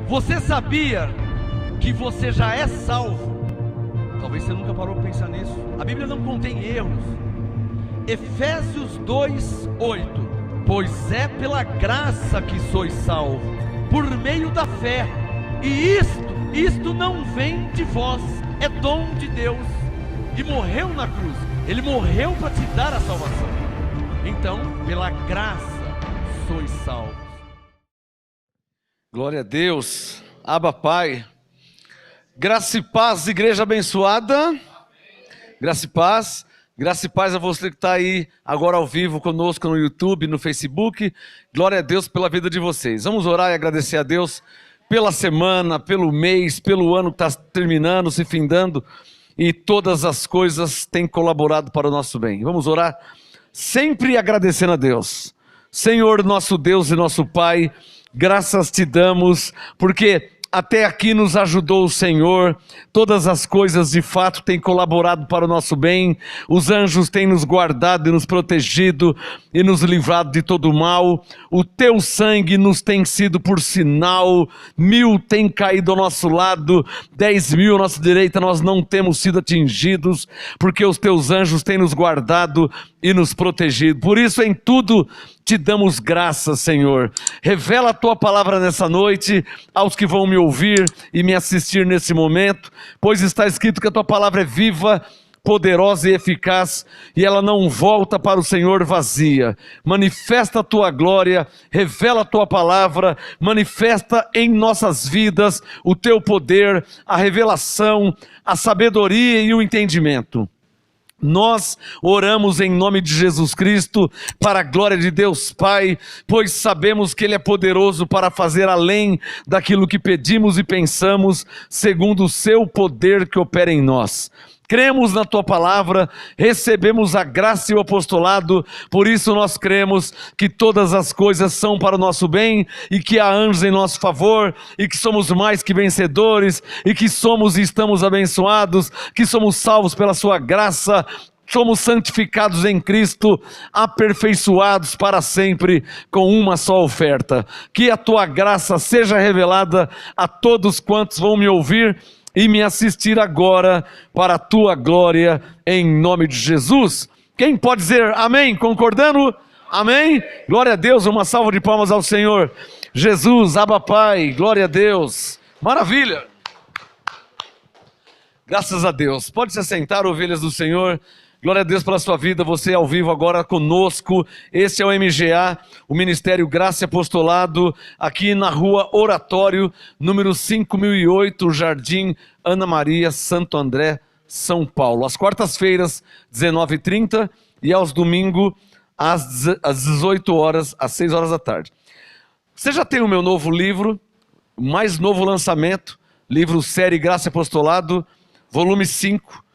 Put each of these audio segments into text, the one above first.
Você sabia que você já é salvo? Talvez você nunca parou para pensar nisso. A Bíblia não contém erros. Efésios 2:8. Pois é pela graça que sois salvos, por meio da fé. E isto não vem de vós, é dom de Deus. E morreu na cruz. Ele morreu para te dar a salvação. Então, pela graça sois salvos. Glória a Deus. Abba Pai. Graça e paz, igreja abençoada. Graça e paz. Graça e paz a você que está aí agora ao vivo conosco no YouTube, no Facebook. Glória a Deus pela vida de vocês. Vamos orar e agradecer a Deus pela semana, pelo mês, pelo ano que está terminando, se findando. E todas as coisas têm colaborado para o nosso bem. Vamos orar sempre agradecendo a Deus. Senhor, nosso Deus e nosso Pai, graças te damos, porque até aqui nos ajudou o Senhor, todas as coisas de fato têm colaborado para o nosso bem, os anjos têm nos guardado e nos protegido e nos livrado de todo o mal, o teu sangue nos tem sido por sinal, 1000 tem caído ao nosso lado, 10.000 à nossa direita, nós não temos sido atingidos, porque os teus anjos têm nos guardado e nos protegido. Por isso em tudo te damos graças, Senhor. Revela a tua palavra nessa noite aos que vão me ouvir e me assistir nesse momento, pois está escrito que a tua palavra é viva, poderosa e eficaz, e ela não volta para o Senhor vazia. Manifesta a tua glória, revela a tua palavra, manifesta em nossas vidas o teu poder, a revelação, a sabedoria e o entendimento. Nós oramos em nome de Jesus Cristo, para a glória de Deus Pai, pois sabemos que Ele é poderoso para fazer além daquilo que pedimos e pensamos, segundo o seu poder que opera em nós. Cremos na tua palavra, recebemos a graça e o apostolado, por isso nós cremos que todas as coisas são para o nosso bem e que há anjos em nosso favor e que somos mais que vencedores e que somos e estamos abençoados, que somos salvos pela sua graça, somos santificados em Cristo, aperfeiçoados para sempre com uma só oferta. Que a tua graça seja revelada a todos quantos vão me ouvir e me assistir agora para a tua glória, em nome de Jesus. Quem pode dizer amém? Concordando? Amém? Glória a Deus, uma salva de palmas ao Senhor. Jesus, Abba Pai, glória a Deus. Maravilha! Graças a Deus. Pode se assentar, ovelhas do Senhor. Glória a Deus pela sua vida, você ao vivo agora conosco. Esse é o MGA, o Ministério Graça e Apostolado, aqui na rua Oratório, número 5008, Jardim Ana Maria, Santo André, São Paulo. Às quartas-feiras, 19h30 e aos domingos, às 18 horas, às 6 horas da tarde. Você já tem o meu novo livro, o mais novo lançamento, livro Série Graça e Apostolado, volume 5.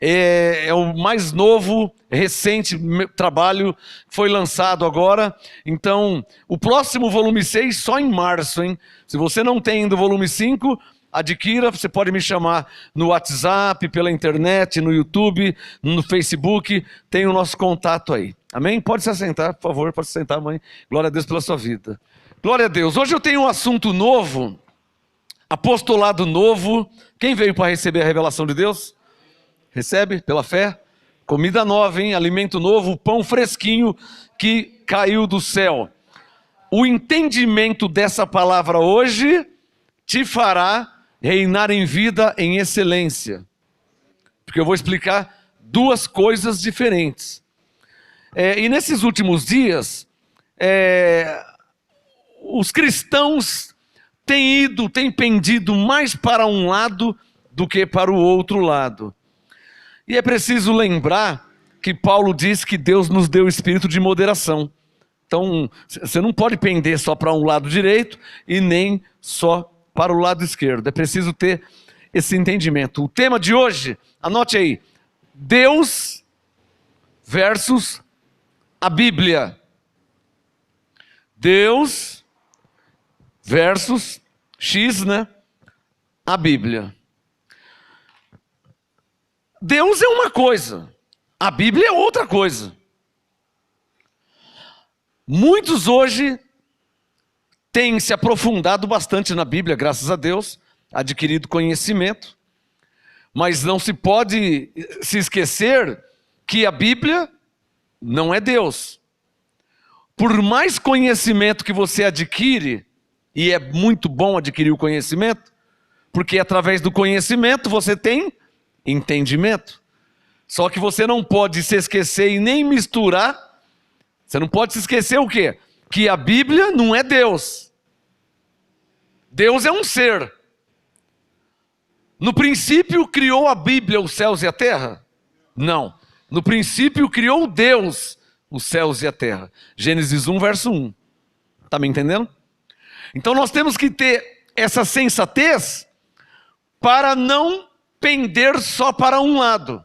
É o mais novo, recente trabalho, foi lançado agora. Então, o próximo volume 6 só em março, hein? Se você não tem ainda o volume 5, adquira, você pode me chamar no WhatsApp, pela internet, no YouTube, no Facebook, tem o nosso contato aí. Amém? Pode se assentar, por favor, pode se sentar, mãe. Glória a Deus pela sua vida. Glória a Deus. Hoje eu tenho um assunto novo, apostolado novo. Quem veio para receber a revelação de Deus? Recebe pela fé? Comida nova, hein? Alimento novo, pão fresquinho que caiu do céu. O entendimento dessa palavra hoje te fará reinar em vida em excelência. Porque eu vou explicar duas coisas diferentes. E nesses últimos dias, os cristãos têm pendido mais para um lado do que para o outro lado. E é preciso lembrar que Paulo diz que Deus nos deu o espírito de moderação. Então, você não pode pender só para um lado direito e nem só para o lado esquerdo. É preciso ter esse entendimento. O tema de hoje, anote aí, Deus versus a Bíblia. Deus versus X, né? A Bíblia. Deus é uma coisa, a Bíblia é outra coisa. Muitos hoje tem se aprofundado bastante na Bíblia, graças a Deus, adquirido conhecimento, mas não se pode se esquecer que a Bíblia não é Deus. Por mais conhecimento que você adquire, e é muito bom adquirir o conhecimento, porque através do conhecimento você tem entendimento. Só que você não pode se esquecer e nem misturar. Você não pode se esquecer o quê? Que a Bíblia não é Deus. Deus é um ser. No princípio criou a Bíblia os céus e a terra? Não. No princípio criou Deus os céus e a terra. Gênesis 1, verso 1. Está me entendendo? Então nós temos que ter essa sensatez para não pender só para um lado.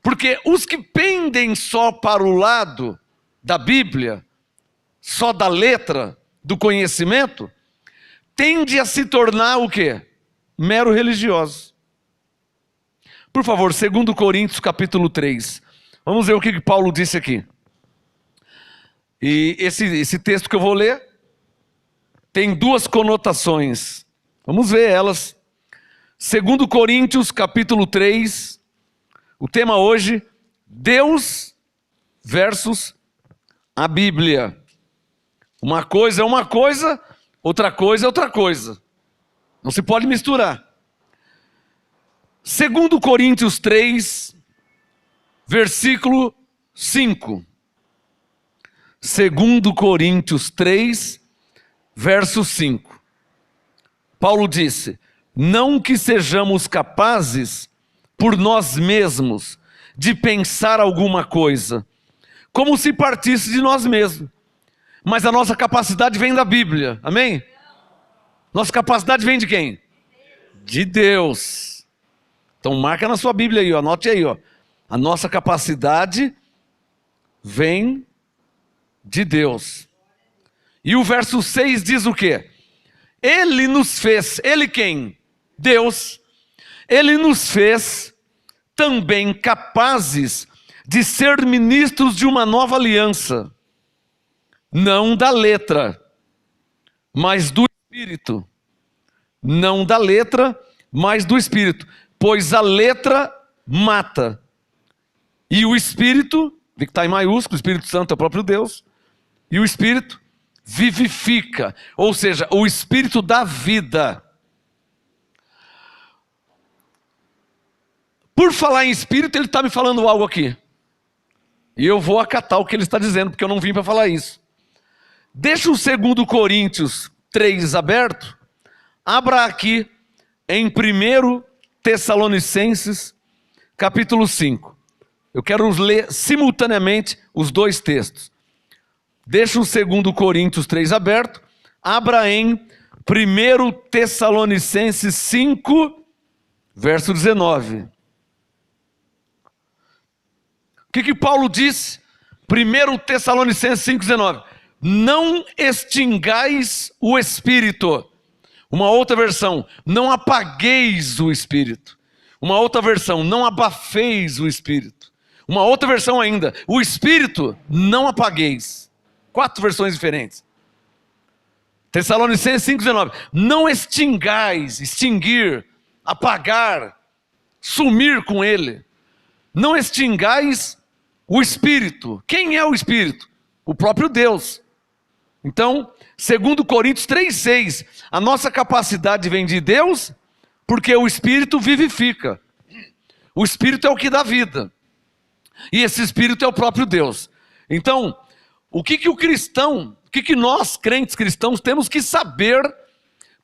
Porque os que pendem só para o lado da Bíblia, só da letra, do conhecimento, tende a se tornar o quê? Mero religiosos. Por favor, 2 Coríntios capítulo 3. Vamos ver o que Paulo disse aqui. E esse texto que eu vou ler tem duas conotações. Vamos ver elas. 2 Coríntios capítulo 3. O tema hoje, Deus versus a Bíblia. Uma coisa é uma coisa, outra coisa é outra coisa. Não se pode misturar. 2 Coríntios 3, versículo 5. 2 Coríntios 3, verso 5. Paulo disse: não que sejamos capazes por nós mesmos de pensar alguma coisa, como se partisse de nós mesmos. Mas a nossa capacidade vem da Bíblia, amém? Nossa capacidade vem de quem? De Deus. Então marca na sua Bíblia aí, ó, anote aí, ó. A nossa capacidade vem de Deus. E o verso 6 diz o quê? Ele nos fez, ele quem? Deus. Ele nos fez também capazes de ser ministros de uma nova aliança. Não da letra, mas do Espírito. Não da letra, mas do Espírito. Pois a letra mata. E o Espírito, que está em maiúsculo, o Espírito Santo é o próprio Deus. E o Espírito vivifica. Ou seja, o Espírito dá vida. Por falar em Espírito, ele está me falando algo aqui. E eu vou acatar o que ele está dizendo, porque eu não vim para falar isso. Deixa o 2 Coríntios 3 aberto. Abra aqui em 1 Tessalonicenses, capítulo 5. Eu quero ler simultaneamente os dois textos. Deixa o 2 Coríntios 3 aberto. Abra em 1 Tessalonicenses 5, verso 19. O que Paulo disse? 1 Tessalonicenses 5, 19. Não extingais o Espírito. Uma outra versão, não apagueis o Espírito. Uma outra versão, não abafeis o Espírito. Uma outra versão ainda, o Espírito não apagueis. 4 versões diferentes. Tessalonicenses 5,19. Não extingais, extinguir, apagar, sumir com ele. Não extingais o Espírito. Quem é o Espírito? O próprio Deus. Então, 2 Coríntios 3,6, a nossa capacidade vem de Deus, porque o Espírito vivifica. O Espírito é o que dá vida. E esse Espírito é o próprio Deus. Então, o que o cristão, o que nós, crentes cristãos, temos que saber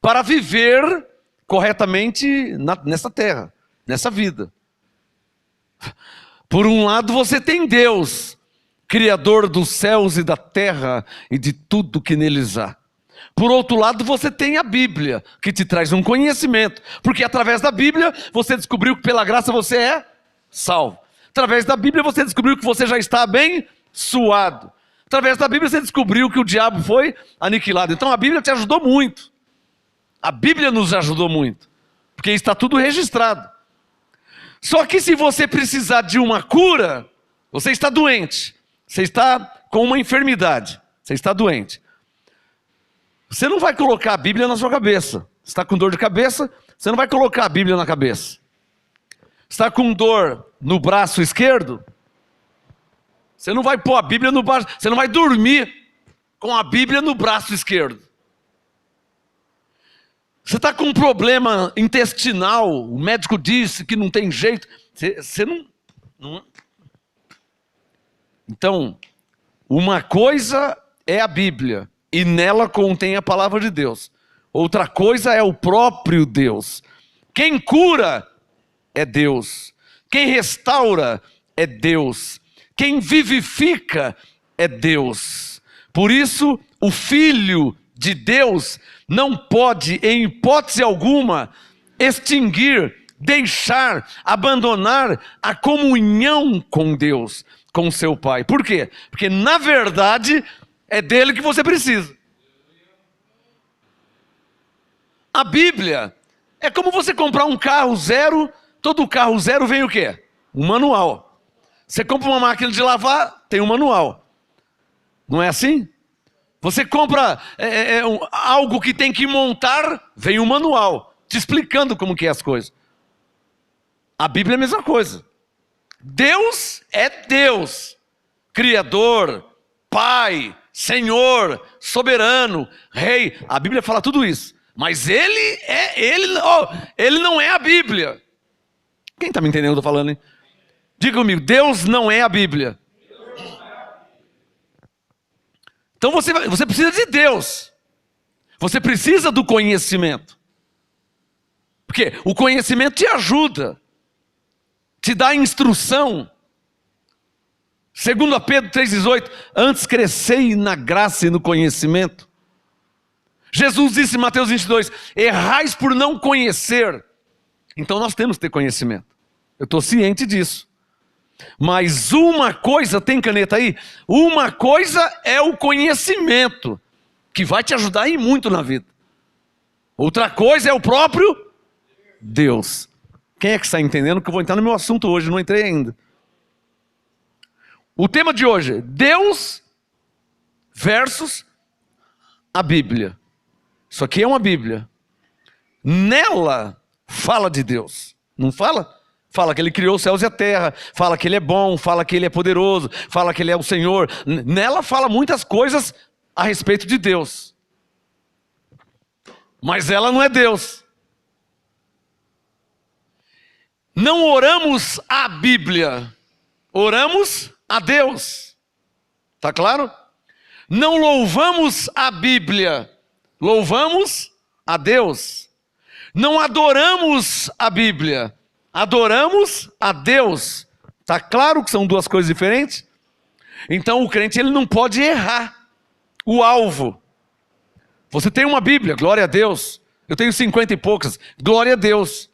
para viver corretamente nessa terra, nessa vida? Por um lado, você tem Deus, Criador dos céus e da terra e de tudo que neles há. Por outro lado, você tem a Bíblia, que te traz um conhecimento. Porque através da Bíblia, você descobriu que pela graça você é salvo. Através da Bíblia, você descobriu que você já está abençoado. Através da Bíblia, você descobriu que o diabo foi aniquilado. Então a Bíblia te ajudou muito. A Bíblia nos ajudou muito. Porque está tudo registrado. Só que se você precisar de uma cura, você está doente. Você está com uma enfermidade. Você está doente. Você não vai colocar a Bíblia na sua cabeça. Você está com dor de cabeça, você não vai colocar a Bíblia na cabeça. Está com dor no braço esquerdo, você não vai pôr a Bíblia no braço, você não vai dormir com a Bíblia no braço esquerdo. Você está com um problema intestinal, o médico disse que não tem jeito, você não... Então, uma coisa é a Bíblia, e nela contém a palavra de Deus. Outra coisa é o próprio Deus. Quem cura é Deus. Quem restaura é Deus. Quem vivifica é Deus. Por isso, o Filho de Deus não pode, em hipótese alguma, extinguir, deixar, abandonar a comunhão com Deus, com seu Pai. Por quê? Porque, na verdade, é dele que você precisa. A Bíblia é como você comprar um carro zero. Todo carro zero vem o quê? Um manual. Você compra uma máquina de lavar, tem um manual. Não é assim? Você compra algo que tem que montar, vem um manual, te explicando como que é as coisas. A Bíblia é a mesma coisa. Deus é Deus. Criador, Pai, Senhor, Soberano, Rei. A Bíblia fala tudo isso. Mas ele não é a Bíblia. Quem está me entendendo o que eu estou falando, hein? Diga comigo, Deus não é a Bíblia. Então você precisa de Deus. Você precisa do conhecimento. Porque o conhecimento te ajuda, te dá instrução. Segundo a Pedro 3,18, antes crescei na graça e no conhecimento. Jesus disse em Mateus 22, errais por não conhecer. Então nós temos que ter conhecimento. Eu estou ciente disso. Mas uma coisa, tem caneta aí? Uma coisa é o conhecimento, que vai te ajudar em muito na vida. Outra coisa é o próprio Deus. Quem é que está entendendo que eu vou entrar no meu assunto hoje? Não entrei ainda. O tema de hoje é Deus versus a Bíblia. Isso aqui é uma Bíblia. Nela fala de Deus. Não fala? Fala que Ele criou os céus e a terra. Fala que Ele é bom. Fala que Ele é poderoso. Fala que Ele é o Senhor. Nela fala muitas coisas a respeito de Deus. Mas ela não é Deus. Não oramos a Bíblia. Oramos a Deus. Tá claro? Não louvamos a Bíblia. Louvamos a Deus. Não adoramos a Bíblia. Adoramos a Deus. Está claro que são duas coisas diferentes? Então o crente ele não pode errar o alvo. Você tem uma Bíblia, glória a Deus. Eu tenho 50 e poucas, glória a Deus.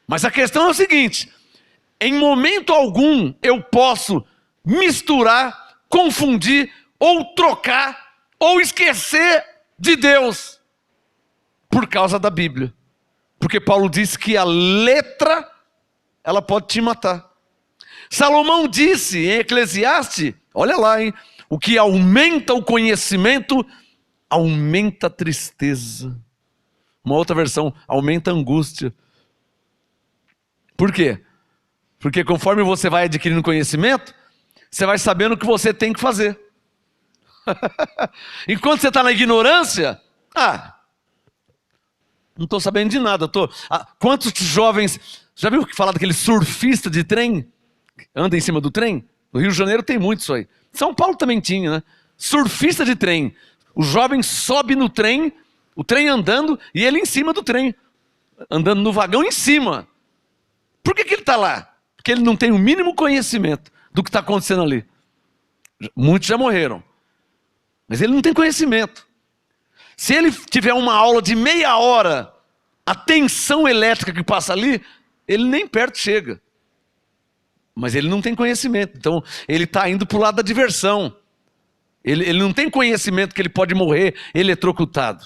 Mas a questão é o seguinte: em momento algum eu posso misturar, confundir, ou trocar, ou esquecer de Deus, por causa da Bíblia. Porque Paulo diz que a letra, ela pode te matar. Salomão disse em Eclesiastes, olha lá, hein? O que aumenta o conhecimento, aumenta a tristeza. Uma outra versão, aumenta a angústia. Por quê? Porque conforme você vai adquirindo conhecimento, você vai sabendo o que você tem que fazer. Enquanto você está na ignorância, não estou sabendo de nada. Quantos jovens, já viu falar daquele surfista de trem? Anda em cima do trem? No Rio de Janeiro tem muito isso aí. São Paulo também tinha, né? Surfista de trem. O jovem sobe no trem, o trem andando, e ele em cima do trem. Andando no vagão em cima. Por que ele está lá? Porque ele não tem o mínimo conhecimento do que está acontecendo ali. Muitos já morreram. Mas ele não tem conhecimento. Se ele tiver uma aula de meia hora, a tensão elétrica que passa ali, ele nem perto chega. Mas ele não tem conhecimento. Então ele está indo para o lado da diversão. Ele não tem conhecimento que ele pode morrer eletrocutado.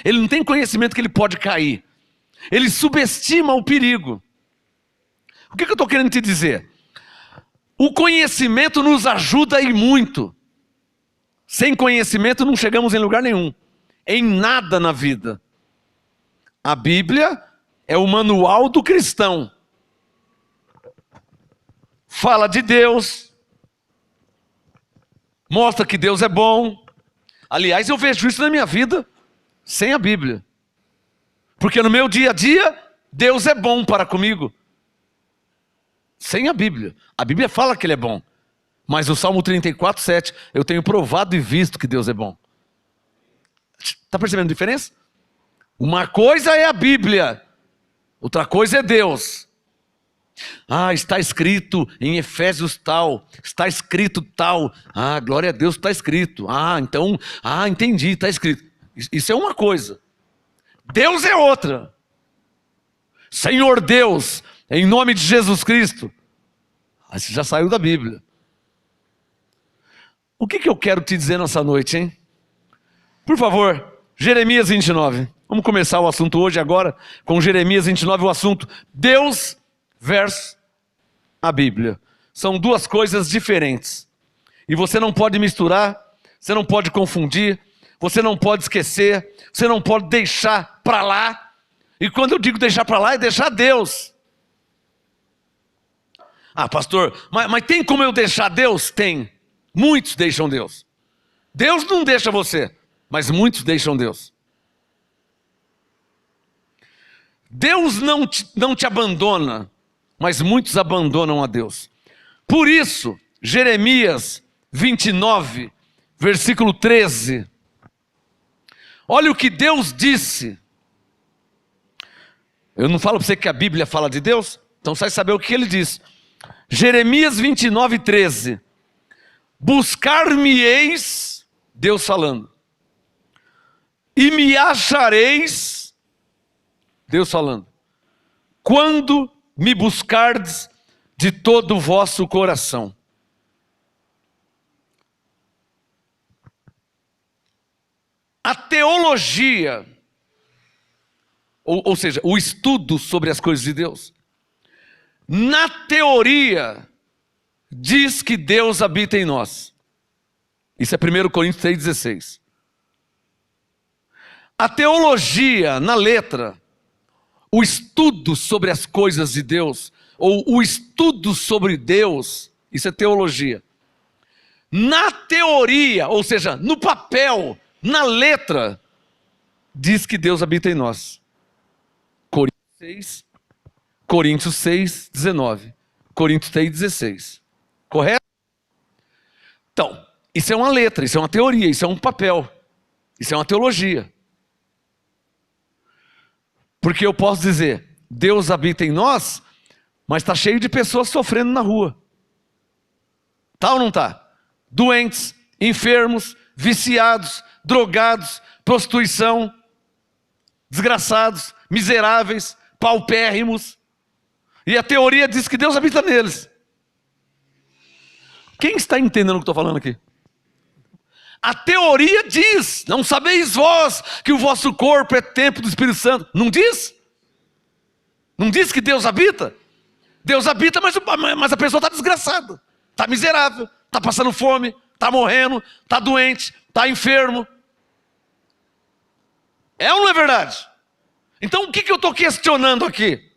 Ele não tem conhecimento que ele pode cair. Ele subestima o perigo. O que eu estou querendo te dizer? O conhecimento nos ajuda e muito. Sem conhecimento não chegamos em lugar nenhum. em nada na vida. A Bíblia é o manual do cristão. Fala de Deus, mostra que Deus é bom. Aliás, eu vejo isso na minha vida sem a Bíblia. Porque no meu dia a dia, Deus é bom para comigo. Sem a Bíblia. A Bíblia fala que Ele é bom. Mas o Salmo 34, 7, eu tenho provado e visto que Deus é bom. Está percebendo a diferença? Uma coisa é a Bíblia, outra coisa é Deus. Está escrito em Efésios tal, está escrito tal. Glória a Deus, está escrito. Entendi, está escrito. Isso é uma coisa. Deus é outra. Senhor Deus, em nome de Jesus Cristo. Você já saiu da Bíblia. O que eu quero te dizer nessa noite, hein? Por favor, Jeremias 29. Vamos começar o assunto hoje agora com Jeremias 29, o assunto Deus versus a Bíblia. São duas coisas diferentes. E você não pode misturar, você não pode confundir, você não pode esquecer, você não pode deixar para lá. E quando eu digo deixar para lá, é deixar Deus. Pastor, mas tem como eu deixar Deus? Tem. Muitos deixam Deus. Deus não deixa você, mas muitos deixam Deus. Deus não te abandona, mas muitos abandonam a Deus. Por isso, Jeremias 29, versículo 13. Olha o que Deus disse. Eu não falo para você que a Bíblia fala de Deus? Então você vai saber o que Ele diz. Jeremias 29, 13. Buscar-me-eis, Deus falando, e me achareis, Deus falando, quando me buscardes de todo o vosso coração. A teologia, ou seja, o estudo sobre as coisas de Deus, na teoria, diz que Deus habita em nós. Isso é 1 Coríntios 3,16. A teologia, na letra, o estudo sobre as coisas de Deus, ou o estudo sobre Deus, isso é teologia. Na teoria, ou seja, no papel, na letra, diz que Deus habita em nós. Coríntios 6, 19. Coríntios 3, 16. Correto? Então, isso é uma letra, isso é uma teoria, isso é um papel, isso é uma teologia. Porque eu posso dizer, Deus habita em nós, mas está cheio de pessoas sofrendo na rua. Tá ou não tá? Doentes, enfermos, viciados, drogados, prostituição, desgraçados, miseráveis, paupérrimos. E a teoria diz que Deus habita neles. Quem está entendendo o que estou falando aqui? A teoria diz, não sabeis vós que o vosso corpo é templo do Espírito Santo. Não diz? Não diz que Deus habita? Deus habita, mas a pessoa está desgraçada, está miserável, está passando fome, está morrendo, está doente, está enfermo. É ou não é verdade? Então o que eu estou questionando aqui?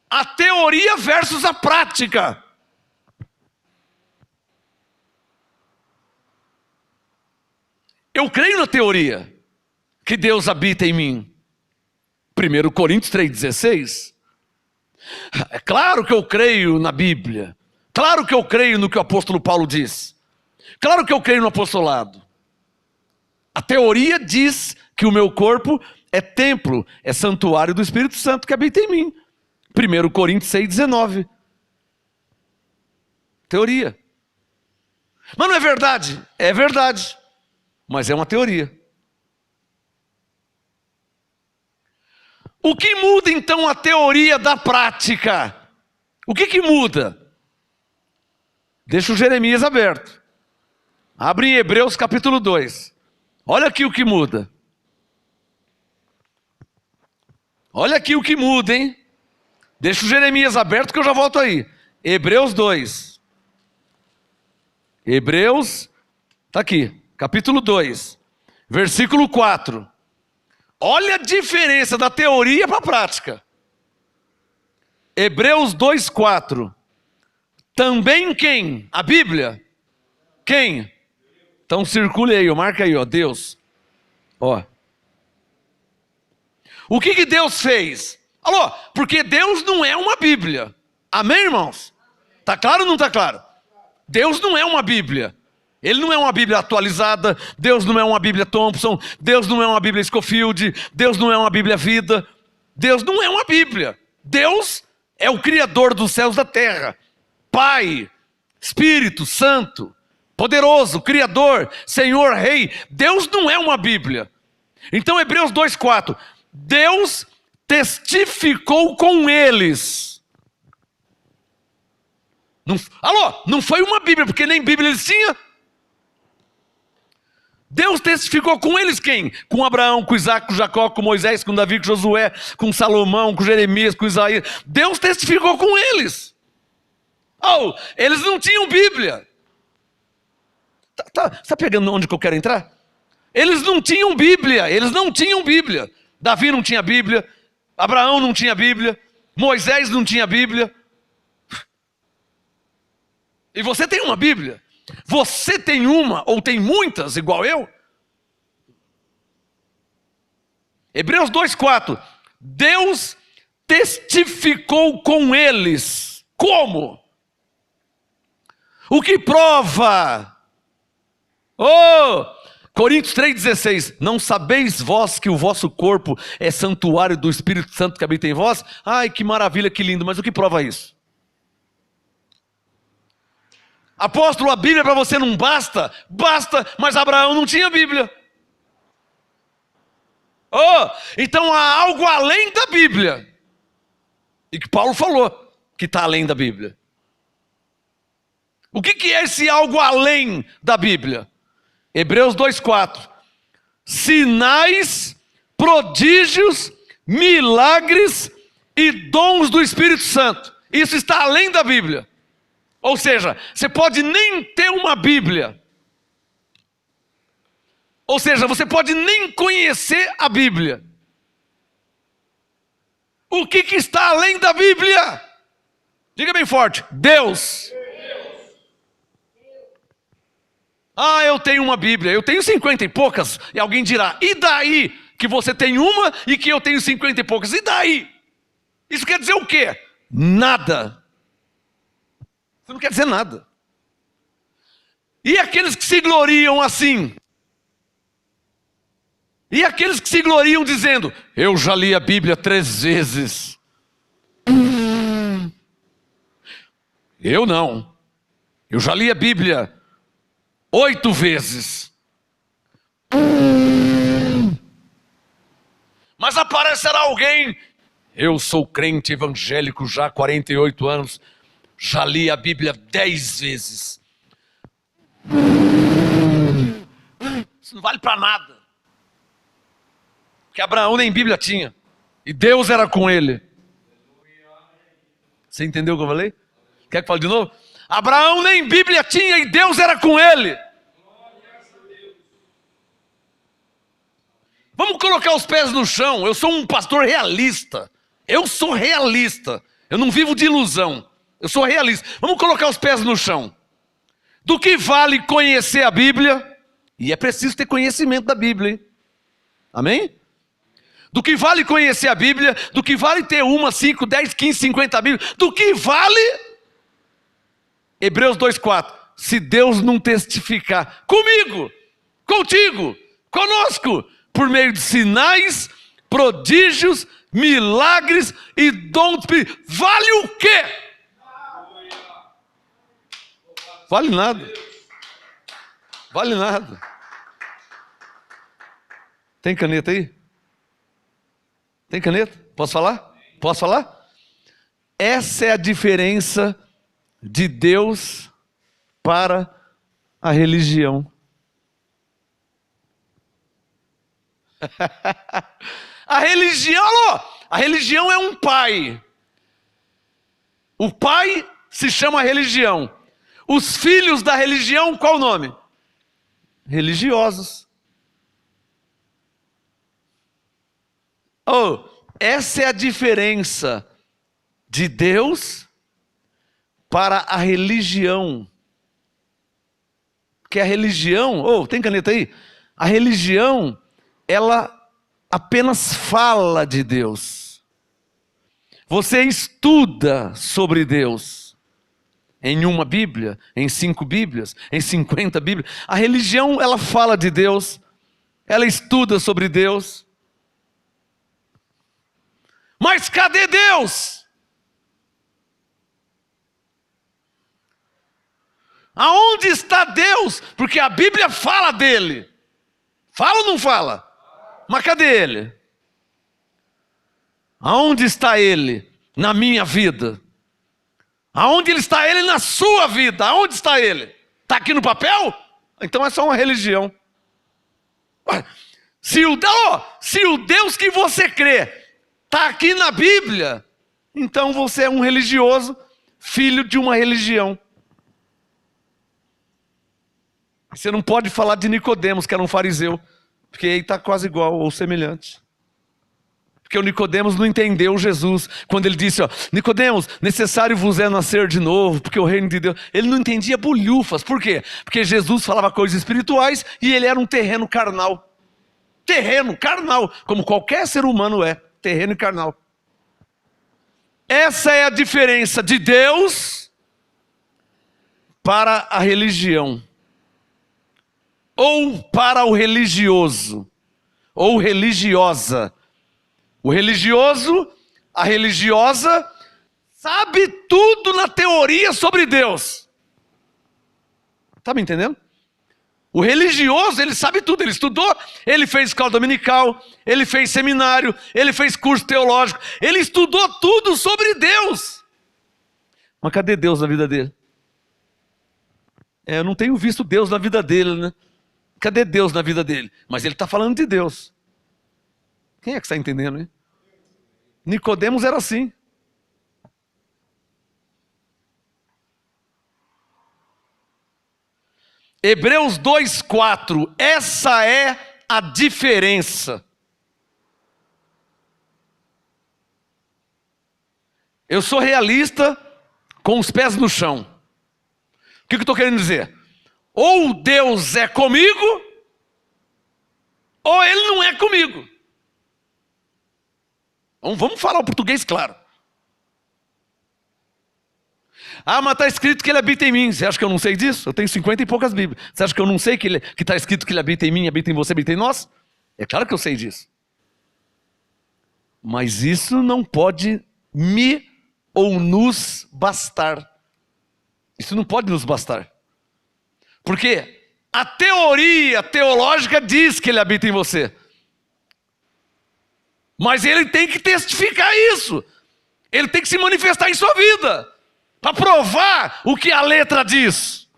A teoria versus a prática. Eu creio na teoria que Deus habita em mim. 1 Coríntios 3,16. É claro que eu creio na Bíblia. Claro que eu creio no que o apóstolo Paulo diz. Claro que eu creio no apostolado. A teoria diz que o meu corpo é templo, é santuário do Espírito Santo que habita em mim. 1 Coríntios 6,19. Teoria. Mas não é verdade? É verdade. Mas é uma teoria. O que muda então a teoria da prática? O que muda? Deixa o Jeremias aberto. Abre em Hebreus capítulo 2. Olha aqui o que muda. Olha aqui o que muda, hein? Deixa o Jeremias aberto que eu já volto aí. Hebreus 2. Hebreus, está aqui, capítulo 2. Versículo 4. Olha a diferença da teoria para a prática. Hebreus 2:4. Também quem? A Bíblia. Quem? Então circule aí, marca aí, ó, Deus. Ó. O que Deus fez? Alô, porque Deus não é uma Bíblia. Amém, irmãos? Tá claro ou não tá claro? Deus não é uma Bíblia. Ele não é uma Bíblia atualizada. Deus não é uma Bíblia Thompson. Deus não é uma Bíblia Scofield. Deus não é uma Bíblia Vida. Deus não é uma Bíblia. Deus é o Criador dos céus e da terra. Pai, Espírito Santo, poderoso, Criador, Senhor, Rei. Deus não é uma Bíblia. Então Hebreus 2:4. Deus testificou com eles. Não foi uma Bíblia, porque nem Bíblia eles tinham. Deus testificou com eles quem? Com Abraão, com Isaac, com Jacó, com Moisés, com Davi, com Josué, com Salomão, com Jeremias, com Isaías. Deus testificou com eles. Eles não tinham Bíblia. Está pegando onde que eu quero entrar? Eles não tinham Bíblia. Davi não tinha Bíblia. Abraão não tinha Bíblia. Moisés não tinha Bíblia. E você tem uma Bíblia? Você tem uma ou tem muitas igual eu? Hebreus 2:4. Deus testificou com eles. Como? O que prova? Coríntios 3,16. Não sabeis vós que o vosso corpo é santuário do Espírito Santo que habita em vós? Ai, que maravilha, que lindo. Mas o que prova isso? Apóstolo, a Bíblia para você não basta? Basta, mas Abraão não tinha Bíblia. Então há algo além da Bíblia. E que Paulo falou que está além da Bíblia. O que é esse algo além da Bíblia? Hebreus 2:4. Sinais, prodígios, milagres e dons do Espírito Santo. Isso está além da Bíblia. Ou seja, você pode nem ter uma Bíblia. Ou seja, você pode nem conhecer a Bíblia. O que está além da Bíblia? Diga bem forte: Deus. Eu tenho uma Bíblia, eu tenho 50 e poucas. E alguém dirá: e daí que você tem uma e que eu tenho 50 e poucas? E daí? Isso quer dizer o quê? Nada. Isso não quer dizer nada. E aqueles que se gloriam assim? E aqueles que se gloriam dizendo: eu já li a Bíblia 3 vezes. Eu não. Eu já li a Bíblia 8 vezes. Mas aparecerá alguém: eu sou crente evangélico já há 48 anos. Já li a Bíblia 10 vezes. Isso não vale para nada. Porque Abraão nem Bíblia tinha. E Deus era com ele. Você entendeu o que eu falei? Quer que eu fale de novo? Abraão nem Bíblia tinha e Deus era com ele. Vamos colocar os pés no chão. Eu sou um pastor realista. Eu sou realista. Eu não vivo de ilusão. Eu sou realista. Vamos colocar os pés no chão. Do que vale conhecer a Bíblia? E é preciso ter conhecimento da Bíblia, hein? Amém? Do que vale conhecer a Bíblia? Do que vale ter 1, 5, 10, 15, 50 Bíblias? Do que vale? Hebreus 2:4. Se Deus não testificar comigo, contigo, conosco, por meio de sinais, prodígios, milagres e dons, vale o quê? Vale nada. Vale nada. Tem caneta aí? Tem caneta? Posso falar? Posso falar? Essa é a diferença de Deus para a religião. A religião é um pai. O pai se chama religião. Os filhos da religião, qual o nome? Religiosos. Oh, essa é a diferença de Deus para a religião. Porque a religião, tem caneta aí? A religião, ela apenas fala de Deus. Você estuda sobre Deus. Em uma Bíblia, em 5 Bíblias, em 50 Bíblias. A religião, ela fala de Deus. Ela estuda sobre Deus. Mas cadê Deus? Aonde está Deus? Porque a Bíblia fala dele. Fala ou não fala? Mas cadê ele? Aonde está ele na minha vida? Aonde ele está ele na sua vida? Aonde está ele? Está aqui no papel? Então é só uma religião. Se o Deus que você crê está aqui na Bíblia, então você é um religioso, filho de uma religião. Você não pode falar de Nicodemos, que era um fariseu, porque ele está quase igual ou semelhante. Porque o Nicodemos não entendeu Jesus, quando ele disse, Nicodemos, necessário vos é nascer de novo, porque o reino de Deus... Ele não entendia bolhufas, por quê? Porque Jesus falava coisas espirituais e ele era um terreno carnal. Terreno carnal, como qualquer ser humano é, terreno e carnal. Essa é a diferença de Deus para a religião. Ou para o religioso, ou religiosa. O religioso, a religiosa, sabe tudo na teoria sobre Deus. Está me entendendo? O religioso, ele sabe tudo, ele estudou, ele fez escola dominical, ele fez seminário, ele fez curso teológico, ele estudou tudo sobre Deus. Mas cadê Deus na vida dele? Eu não tenho visto Deus na vida dele, né? Cadê Deus na vida dele? Mas ele está falando de Deus. Quem é que está entendendo, hein? Nicodemos era assim. Hebreus 2:4. Essa é a diferença. Eu sou realista com os pés no chão. O que eu estou querendo dizer? Ou Deus é comigo, ou Ele não é comigo. Então, vamos falar o português claro. Mas está escrito que Ele habita em mim. Você acha que eu não sei disso? Eu tenho 50 e poucas Bíblias. Você acha que eu não sei que está escrito que Ele habita em mim, habita em você, habita em nós? É claro que eu sei disso. Mas isso não pode me ou nos bastar. Isso não pode nos bastar. Porque a teoria teológica diz que Ele habita em você. Mas Ele tem que testificar isso. Ele tem que se manifestar em sua vida. Para provar o que a letra diz.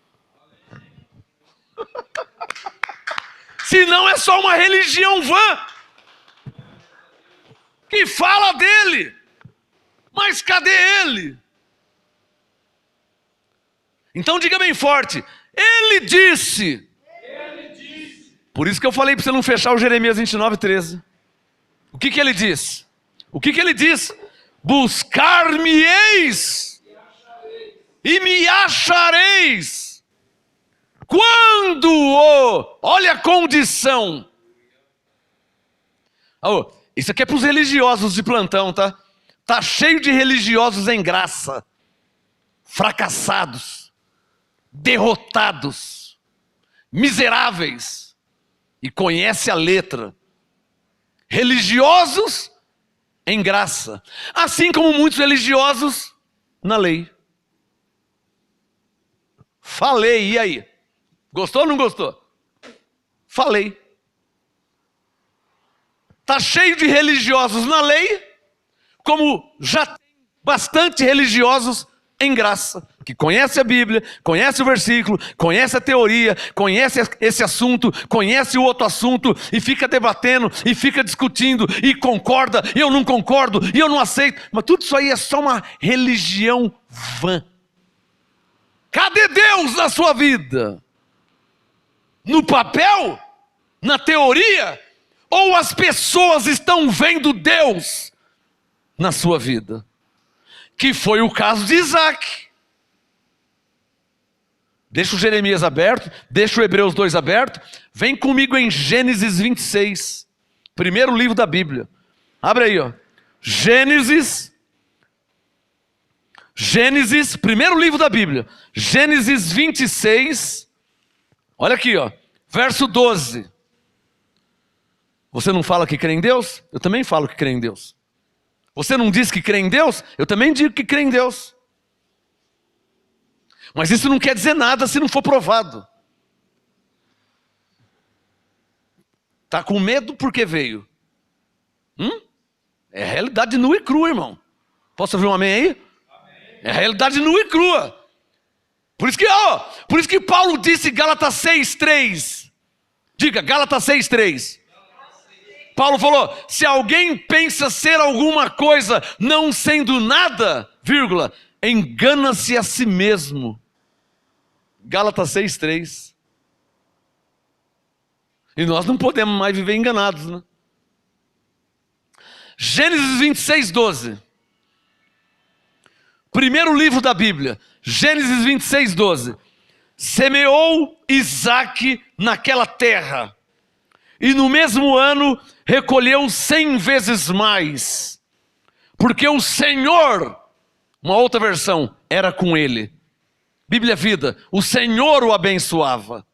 Senão é só uma religião vã. Que fala dele. Mas cadê Ele? Então diga bem forte. Ele disse. Por isso que eu falei para você não fechar o Jeremias 29:13. O que Ele diz? O que Ele diz? Buscar-me-eis e me achareis. Quando olha a condição. Isso aqui é para os religiosos de plantão, tá? Tá cheio de religiosos em graça. Fracassados. Derrotados. Miseráveis. E conhece a letra. Religiosos em graça. Assim como muitos religiosos na lei. Falei, e aí? Gostou ou não gostou? Falei. Está cheio de religiosos na lei, como já tem bastante religiosos em graça, que conhece a Bíblia, conhece o versículo, conhece a teoria, conhece esse assunto, conhece o outro assunto, e fica debatendo, e fica discutindo, e concorda, e eu não concordo, e eu não aceito. Mas tudo isso aí é só uma religião vã. Cadê Deus na sua vida? No papel? Na teoria? ou as pessoas estão vendo Deus na sua vida? Que foi o caso de Isaac. Deixa o Jeremias aberto, deixa o Hebreus 2 aberto. Vem comigo em Gênesis 26, primeiro livro da Bíblia. Abre aí, ó. Gênesis, primeiro livro da Bíblia. Gênesis 26, olha aqui, ó, verso 12. Você não fala que crê em Deus? Eu também falo que crê em Deus. Você não diz que crê em Deus? Eu também digo que crê em Deus. Mas isso não quer dizer nada se não for provado. Está com medo porque veio? É a realidade nua e crua, irmão. Posso ouvir um amém aí? Amém. É a realidade nua e crua. Por isso que Paulo disse Gálatas 6:3. Diga, Gálatas 6:3. Paulo falou, se alguém pensa ser alguma coisa não sendo nada, vírgula, engana-se a si mesmo. Gálatas 6:3. E nós não podemos mais viver enganados, né? Gênesis 26:12. Primeiro livro da Bíblia. Gênesis 26:12. Semeou Isaque naquela terra, e no mesmo ano recolheu 100 vezes mais, porque o Senhor, uma outra versão, era com ele. Bíblia Vida, o Senhor o abençoava.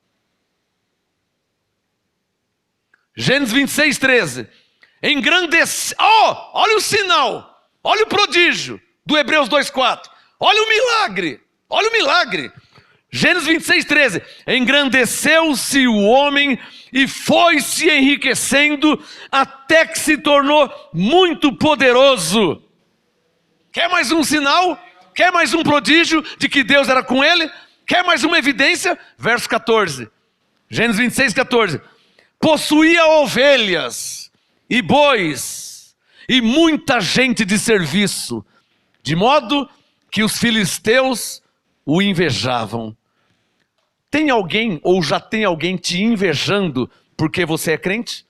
Gênesis 26:13. Engrandeceu, olha o sinal, olha o prodígio do Hebreus 2:4. Olha o milagre. Gênesis 26:13. Engrandeceu-se o homem e foi se enriquecendo até que se tornou muito poderoso. Quer mais um sinal? Quer mais um prodígio de que Deus era com ele? Quer mais uma evidência? Verso 14. Gênesis 26:14. Possuía ovelhas e bois e muita gente de serviço, de modo que os filisteus o invejavam. Tem alguém ou já tem alguém te invejando porque você é crente?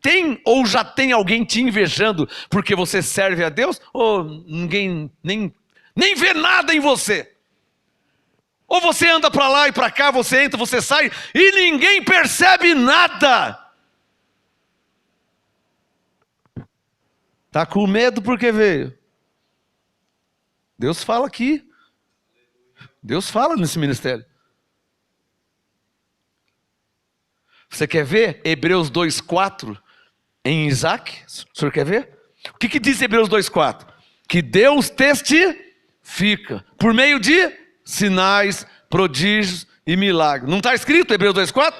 Tem ou já tem alguém te invejando porque você serve a Deus? Ou ninguém nem vê nada em você? Ou você anda para lá e para cá, você entra, você sai e ninguém percebe nada? Está com medo porque veio? Deus fala aqui. Deus fala nesse ministério. Você quer ver Hebreus 2:4 em Isaac? O senhor quer ver? O que diz Hebreus 2:4? Que Deus testifica por meio de sinais, prodígios e milagres. Não está escrito Hebreus 2:4?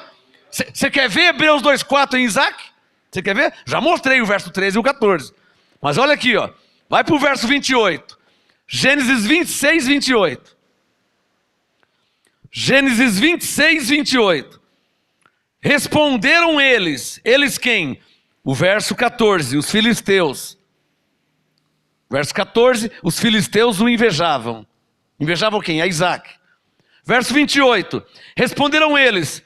Você quer ver Hebreus 2:4 em Isaac? Você quer ver? Já mostrei o verso 13 e o 14. Mas olha aqui, ó. Vai para o verso 28. Gênesis 26:28. Gênesis 26:28. Responderam eles quem? O verso 14, os filisteus. Verso 14, os filisteus o invejavam. Invejavam quem? A Isaac. Verso 28, responderam eles: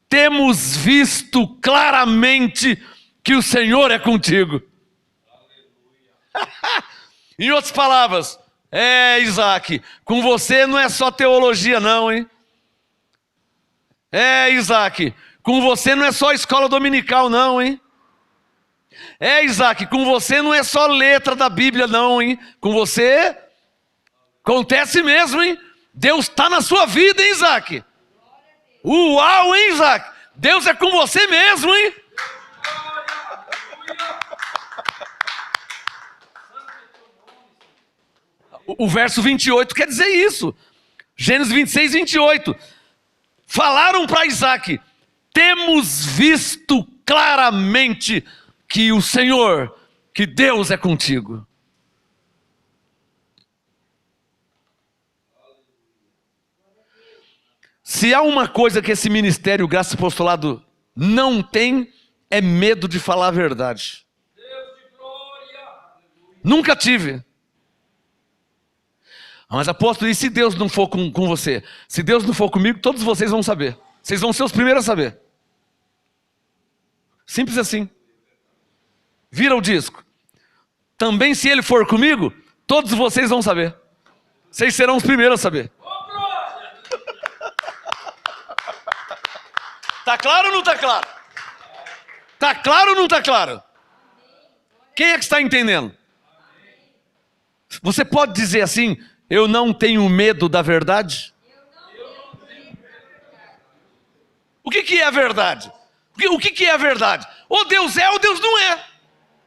temos visto claramente que o Senhor é contigo. Em outras palavras, Isaac, com você não é só teologia não, hein? Isaac, com você não é só escola dominical não, hein? Isaac, com você não é só letra da Bíblia não, hein? Com você acontece mesmo, hein? Deus está na sua vida, hein, Isaac? Uau, hein, Isaac? Deus é com você mesmo, hein? O verso 28 quer dizer isso. Gênesis 26:28. Falaram para Isaac: temos visto claramente que o Senhor, que Deus é contigo. Se há uma coisa que esse ministério, Graça e Apostolado, não tem, é medo de falar a verdade. Nunca tive. Mas apóstolo, e se Deus não for com você? Se Deus não for comigo, todos vocês vão saber. Vocês vão ser os primeiros a saber. Simples assim. Vira o disco. Também se ele for comigo, todos vocês vão saber. Vocês serão os primeiros a saber. Tá claro ou não tá claro? Tá claro ou não tá claro? Quem é que está entendendo? Você pode dizer assim: eu não tenho medo da verdade? O que é a verdade? O que é a verdade? Ou Deus é ou Deus não é.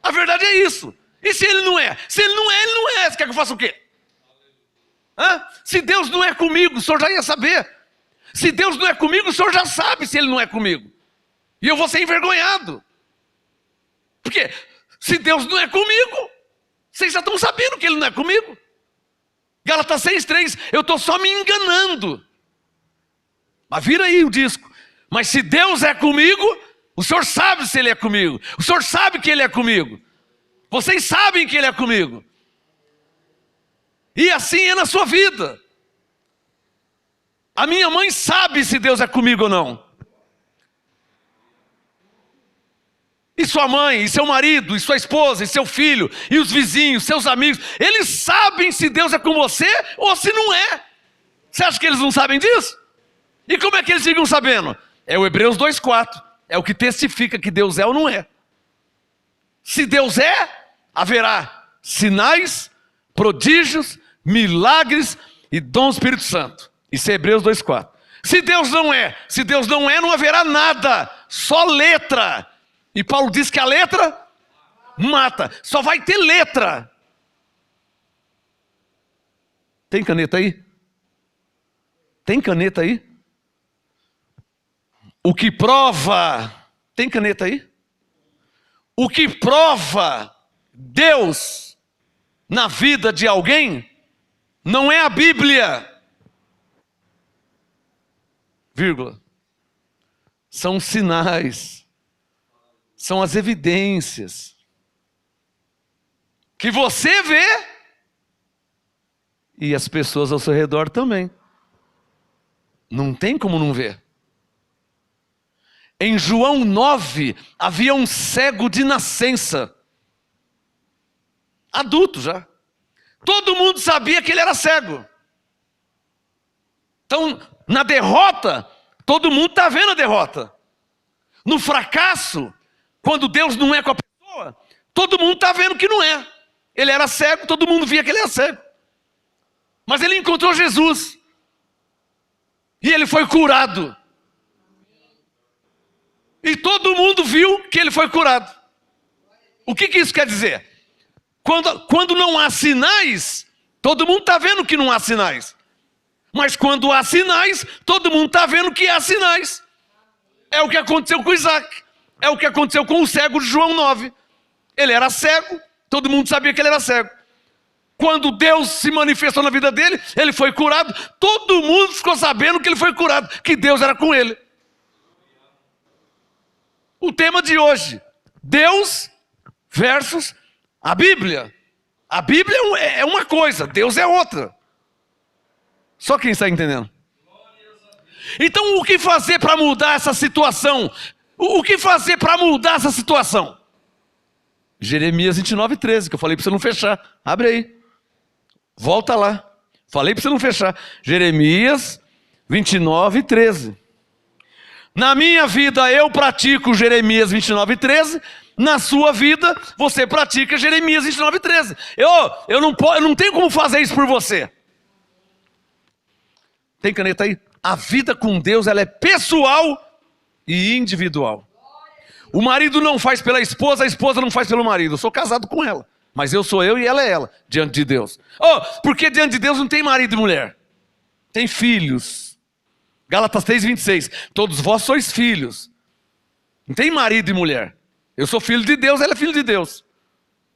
A verdade é isso. E se ele não é? Se ele não é, ele não é. Você quer que eu faça o quê? Se Deus não é comigo, o senhor já ia saber. Se Deus não é comigo, o senhor já sabe se ele não é comigo. E eu vou ser envergonhado. Porque se Deus não é comigo, vocês já estão sabendo que ele não é comigo. Gálatas 6:3, eu estou só me enganando. Mas vira aí o disco. Mas se Deus é comigo, o senhor sabe se ele é comigo. O senhor sabe que ele é comigo. Vocês sabem que ele é comigo. E assim é na sua vida. A minha mãe sabe se Deus é comigo ou não. E sua mãe, e seu marido, e sua esposa, e seu filho, e os vizinhos, seus amigos, eles sabem se Deus é com você ou se não é. Você acha que eles não sabem disso? E como é que eles ficam sabendo? É o Hebreus 2:4. É o que testifica que Deus é ou não é. Se Deus é, haverá sinais, prodígios, milagres e dom do Espírito Santo. Isso é Hebreus 2:4. Se Deus não é, não haverá nada, só letra. E Paulo diz que a letra mata, só vai ter letra. Tem caneta aí? Tem caneta aí? O que prova, tem caneta aí? O que prova Deus na vida de alguém não é a Bíblia, vírgula, são sinais, são as evidências que você vê e as pessoas ao seu redor também. Não tem como não ver. Em João 9, havia um cego de nascença. Adulto já. Todo mundo sabia que ele era cego. Então, na derrota, todo mundo está vendo a derrota. No fracasso, quando Deus não é com a pessoa, todo mundo está vendo que não é. Ele era cego, todo mundo via que ele era cego. Mas ele encontrou Jesus. E ele foi curado. E todo mundo viu que ele foi curado. O que isso quer dizer? Quando não há sinais, todo mundo está vendo que não há sinais. Mas quando há sinais, todo mundo está vendo que há sinais. É o que aconteceu com Isaac. É o que aconteceu com o cego de João 9. Ele era cego, todo mundo sabia que ele era cego. Quando Deus se manifestou na vida dele, ele foi curado. Todo mundo ficou sabendo que ele foi curado, que Deus era com ele. O tema de hoje, Deus versus a Bíblia. A Bíblia é uma coisa, Deus é outra. Só quem está entendendo? Então o que fazer para mudar essa situação? O que fazer para mudar essa situação? Jeremias 29:13, que eu falei para você não fechar. Abre aí. Volta lá. Falei para você não fechar. Jeremias 29:13. Na minha vida eu pratico Jeremias 29:13. Na sua vida você pratica Jeremias 29:13. Eu não tenho como fazer isso por você. Tem caneta aí? A vida com Deus, ela é pessoal e individual. O marido não faz pela esposa, a esposa não faz pelo marido. Eu sou casado com ela, mas eu sou eu e ela é ela, diante de Deus. Porque diante de Deus não tem marido e mulher. Tem filhos. Gálatas 3:26. Todos vós sois filhos. Não tem marido e mulher. Eu sou filho de Deus, ela é filho de Deus.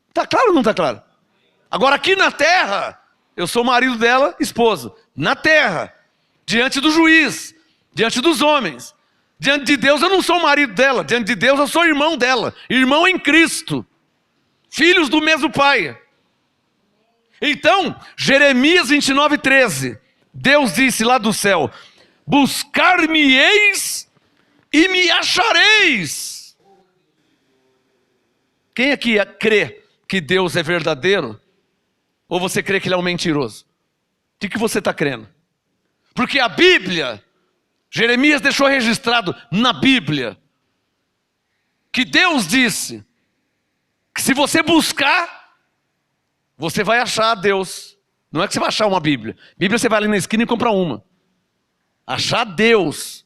Está claro ou não está claro? Agora aqui na terra, eu sou marido dela, esposo. Na terra, diante do juiz, diante dos homens. Diante de Deus eu não sou marido dela. Diante de Deus eu sou irmão dela. Irmão em Cristo. Filhos do mesmo pai. Então, Jeremias 29:13. Deus disse lá do céu: buscar-me-eis e me achareis. Quem aqui crê que Deus é verdadeiro? Ou você crê que Ele é um mentiroso? O que você está crendo? Porque a Bíblia, Jeremias deixou registrado na Bíblia, que Deus disse que se você buscar, você vai achar Deus. Não é que você vai achar uma Bíblia. Bíblia você vai ali na esquina e compra uma. Achar Deus.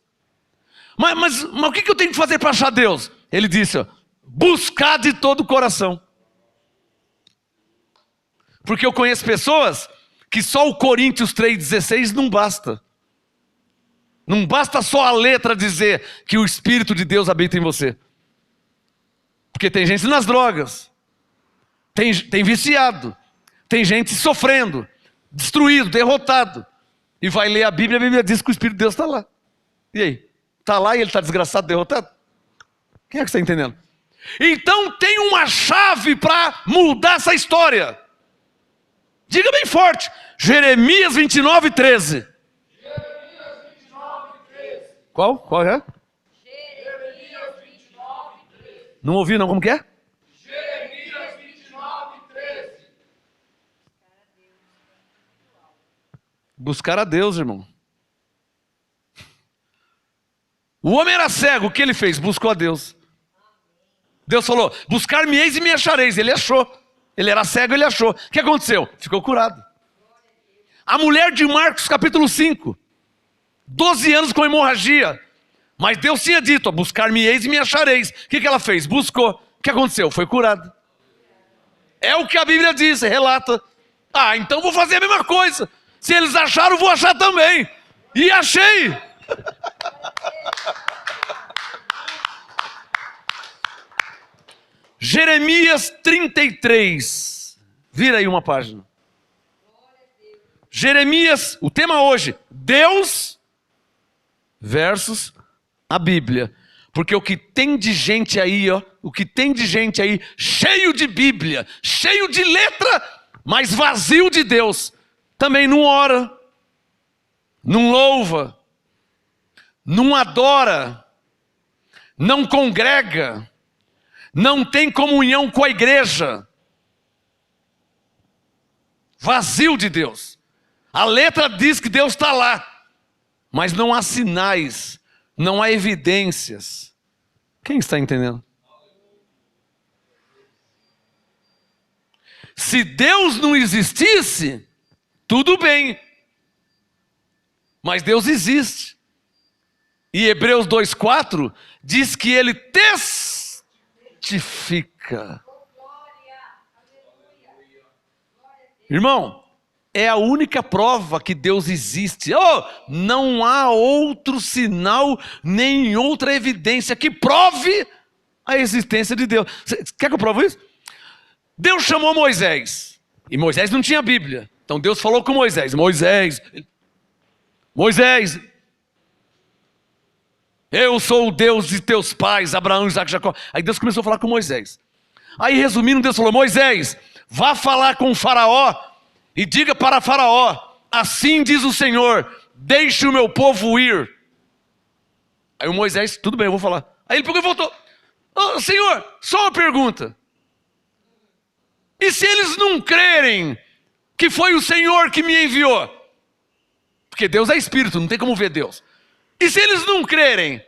Mas o que eu tenho que fazer para achar Deus? Ele disse, ó, buscar de todo o coração. Porque eu conheço pessoas que só o Coríntios 3,16 não basta. Não basta só a letra dizer que o Espírito de Deus habita em você. Porque tem gente nas drogas, tem viciado, tem gente sofrendo, destruído, derrotado. E vai ler a Bíblia diz que o Espírito de Deus está lá. E aí? Está lá e ele está desgraçado, derrotado? Quem é que está entendendo? Então tem uma chave para mudar essa história. Diga bem forte, Jeremias 29:13. Qual? Qual é? Jeremias 29:13. Não ouvi não, como que é? Jeremias 29:13. Buscar a Deus, irmão. O homem era cego, o que ele fez? Buscou a Deus. Deus falou, buscar-me-eis e me achareis. Ele achou. Ele era cego, ele achou. O que aconteceu? Ficou curado. A mulher de Marcos capítulo 5. 12 anos com hemorragia. Mas Deus tinha dito, buscar-me-eis e me achareis. O que ela fez? Buscou. O que aconteceu? Foi curado. É o que a Bíblia diz, relata. Ah, então vou fazer a mesma coisa. Se eles acharam, vou achar também. E achei. Jeremias 33. Vira aí uma página. Jeremias, o tema hoje, Deus versus a Bíblia. Porque o que tem de gente aí, ó, o que tem de gente aí, cheio de Bíblia, cheio de letra, mas vazio de Deus, também não ora, não louva, não adora, não congrega, não tem comunhão com a igreja. Vazio de Deus. A letra diz que Deus está lá, mas não há sinais, não há evidências. Quem está entendendo? Se Deus não existisse, tudo bem. Mas Deus existe. E Hebreus 2,4 diz que Ele testifica. Irmão, é a única prova que Deus existe. Oh, não há outro sinal, nem outra evidência que prove a existência de Deus. Quer que eu prove isso? Deus chamou Moisés. E Moisés não tinha Bíblia. Então Deus falou com Moisés. Moisés, eu sou o Deus de teus pais, Abraão, Isaac e Jacó. Aí Deus começou a falar com Moisés. Aí resumindo, Deus falou, Moisés, vá falar com o faraó e diga para faraó, assim diz o Senhor, deixe o meu povo ir. Aí o Moisés, tudo bem, eu vou falar. Aí ele pegou e voltou. Oh, Senhor, só uma pergunta. E se eles não crerem que foi o Senhor que me enviou? Porque Deus é espírito, não tem como ver Deus. E se eles não crerem?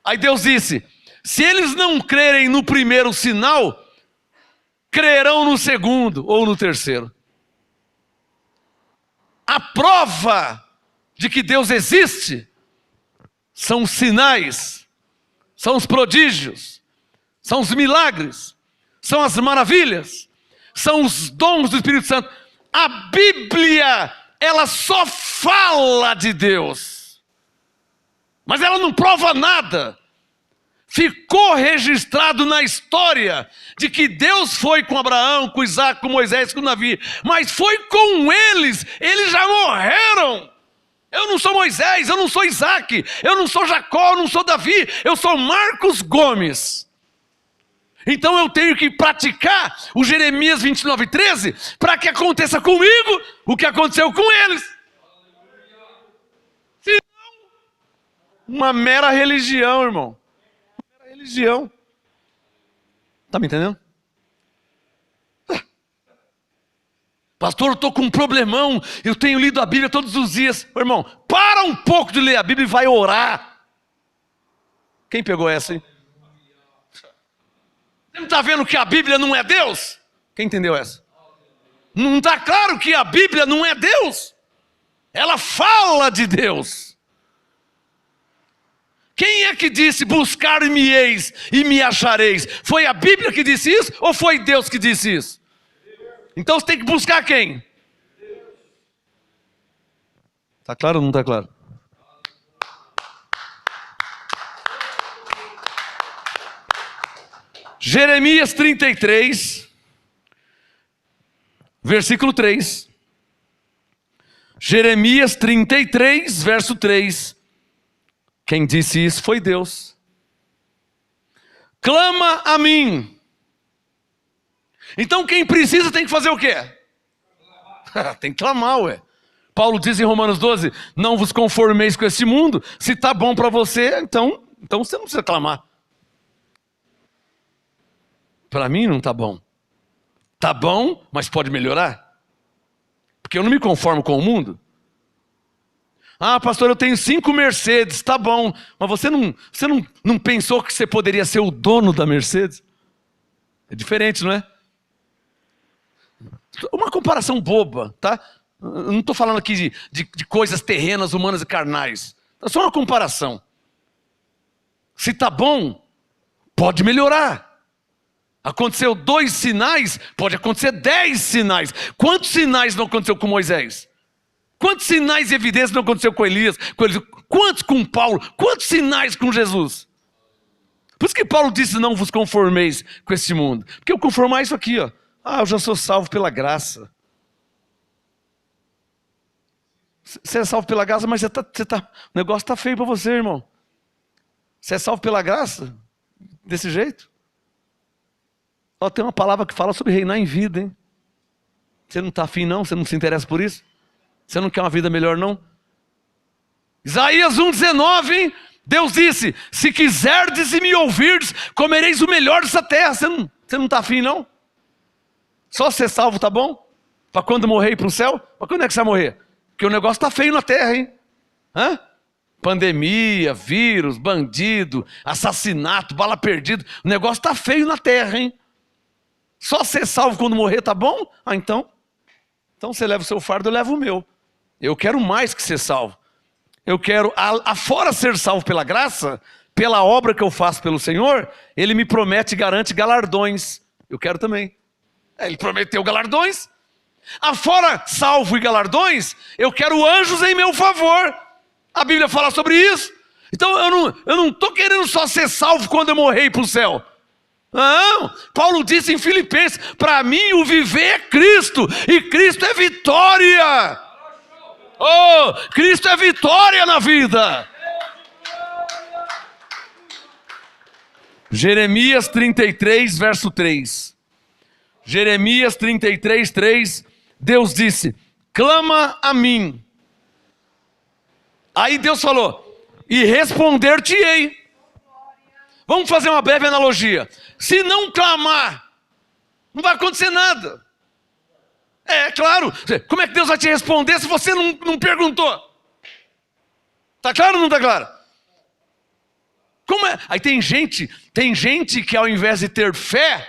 Aí Deus disse, se eles não crerem no primeiro sinal, crerão no segundo ou no terceiro. A prova de que Deus existe são os sinais, são os prodígios, são os milagres, são as maravilhas, são os dons do Espírito Santo. A Bíblia, ela só fala de Deus, mas ela não prova nada. Ficou registrado na história de que Deus foi com Abraão, com Isaac, com Moisés, com Davi, mas foi com eles já morreram. Eu não sou Moisés, eu não sou Isaac, eu não sou Jacó, eu não sou Davi, eu sou Marcos Gomes. Então eu tenho que praticar o Jeremias 29:13 para que aconteça comigo o que aconteceu com eles. Senão, uma mera religião, irmão. Religião. Tá me entendendo? Pastor, eu estou com um problemão, eu tenho lido a Bíblia todos os dias. Meu irmão, para um pouco de ler a Bíblia e vai orar. Quem pegou essa, hein? Você não está vendo que a Bíblia não é Deus? Quem entendeu essa? Não está claro que a Bíblia não é Deus? Ela fala de Deus. Quem é que disse buscar-me-eis e me achareis? Foi a Bíblia que disse isso ou foi Deus que disse isso? Então você tem que buscar quem? Está claro ou não está claro? Jeremias 33, versículo 3. Jeremias 33, verso 3. Quem disse isso foi Deus. Clama a mim. Então quem precisa tem que fazer o quê? Tem que clamar, ué. Paulo diz em Romanos 12, não vos conformeis com este mundo. Se está bom para você, então você não precisa clamar. Para mim não está bom. Está bom, mas pode melhorar. Porque eu não me conformo com o mundo. Ah, pastor, eu tenho 5 Mercedes, está bom. Mas você não pensou que você poderia ser o dono da Mercedes? É diferente, não é? Uma comparação boba, tá? Eu não estou falando aqui de coisas terrenas, humanas e carnais. É só uma comparação. Se está bom, pode melhorar. Aconteceu 2 sinais, pode acontecer 10 sinais. Quantos sinais não aconteceu com Moisés? Quantos sinais e evidências não aconteceu com Elias? Quantos com Paulo? Quantos sinais com Jesus? Por isso que Paulo disse, não vos conformeis com esse mundo. Porque eu conformar isso aqui, ó. Ah, eu já sou salvo pela graça. Você é salvo pela graça, mas o negócio está feio para você, irmão. Você é salvo pela graça? Desse jeito? Ó, tem uma palavra que fala sobre reinar em vida, hein? Você não está afim não? Você não se interessa por isso? Você não quer uma vida melhor não? Isaías 1,19, hein? Deus disse, se quiserdes e me ouvirdes, comereis o melhor dessa terra. Você não está afim não? Só ser salvo tá bom? Para quando morrer ir para o céu? Para quando é que você vai morrer? Porque o negócio está feio na terra, hein? Hã? Pandemia, vírus, bandido, assassinato, bala perdida. O negócio está feio na terra, hein? Só ser salvo quando morrer tá bom? Ah, então você leva o seu fardo, eu levo o meu. Eu quero mais que ser salvo. Eu quero, afora ser salvo pela graça, pela obra que eu faço pelo Senhor, Ele me promete e garante galardões. Eu quero também. Ele prometeu galardões. Afora salvo e galardões, eu quero anjos em meu favor. A Bíblia fala sobre isso. Então eu não estou querendo só ser salvo quando eu morrer e ir para o céu. Não, Paulo disse em Filipenses, para mim o viver é Cristo, e Cristo é vitória. Oh, Cristo é vitória na vida. Jeremias 33, verso 3. Jeremias 33, 3. Deus disse, clama a mim. Aí Deus falou, e responder-te-ei. Vamos fazer uma breve analogia. Se não clamar, não vai acontecer nada. É claro. Como é que Deus vai te responder se você não perguntou? Está claro ou não está claro? Como é? Aí tem gente que ao invés de ter fé,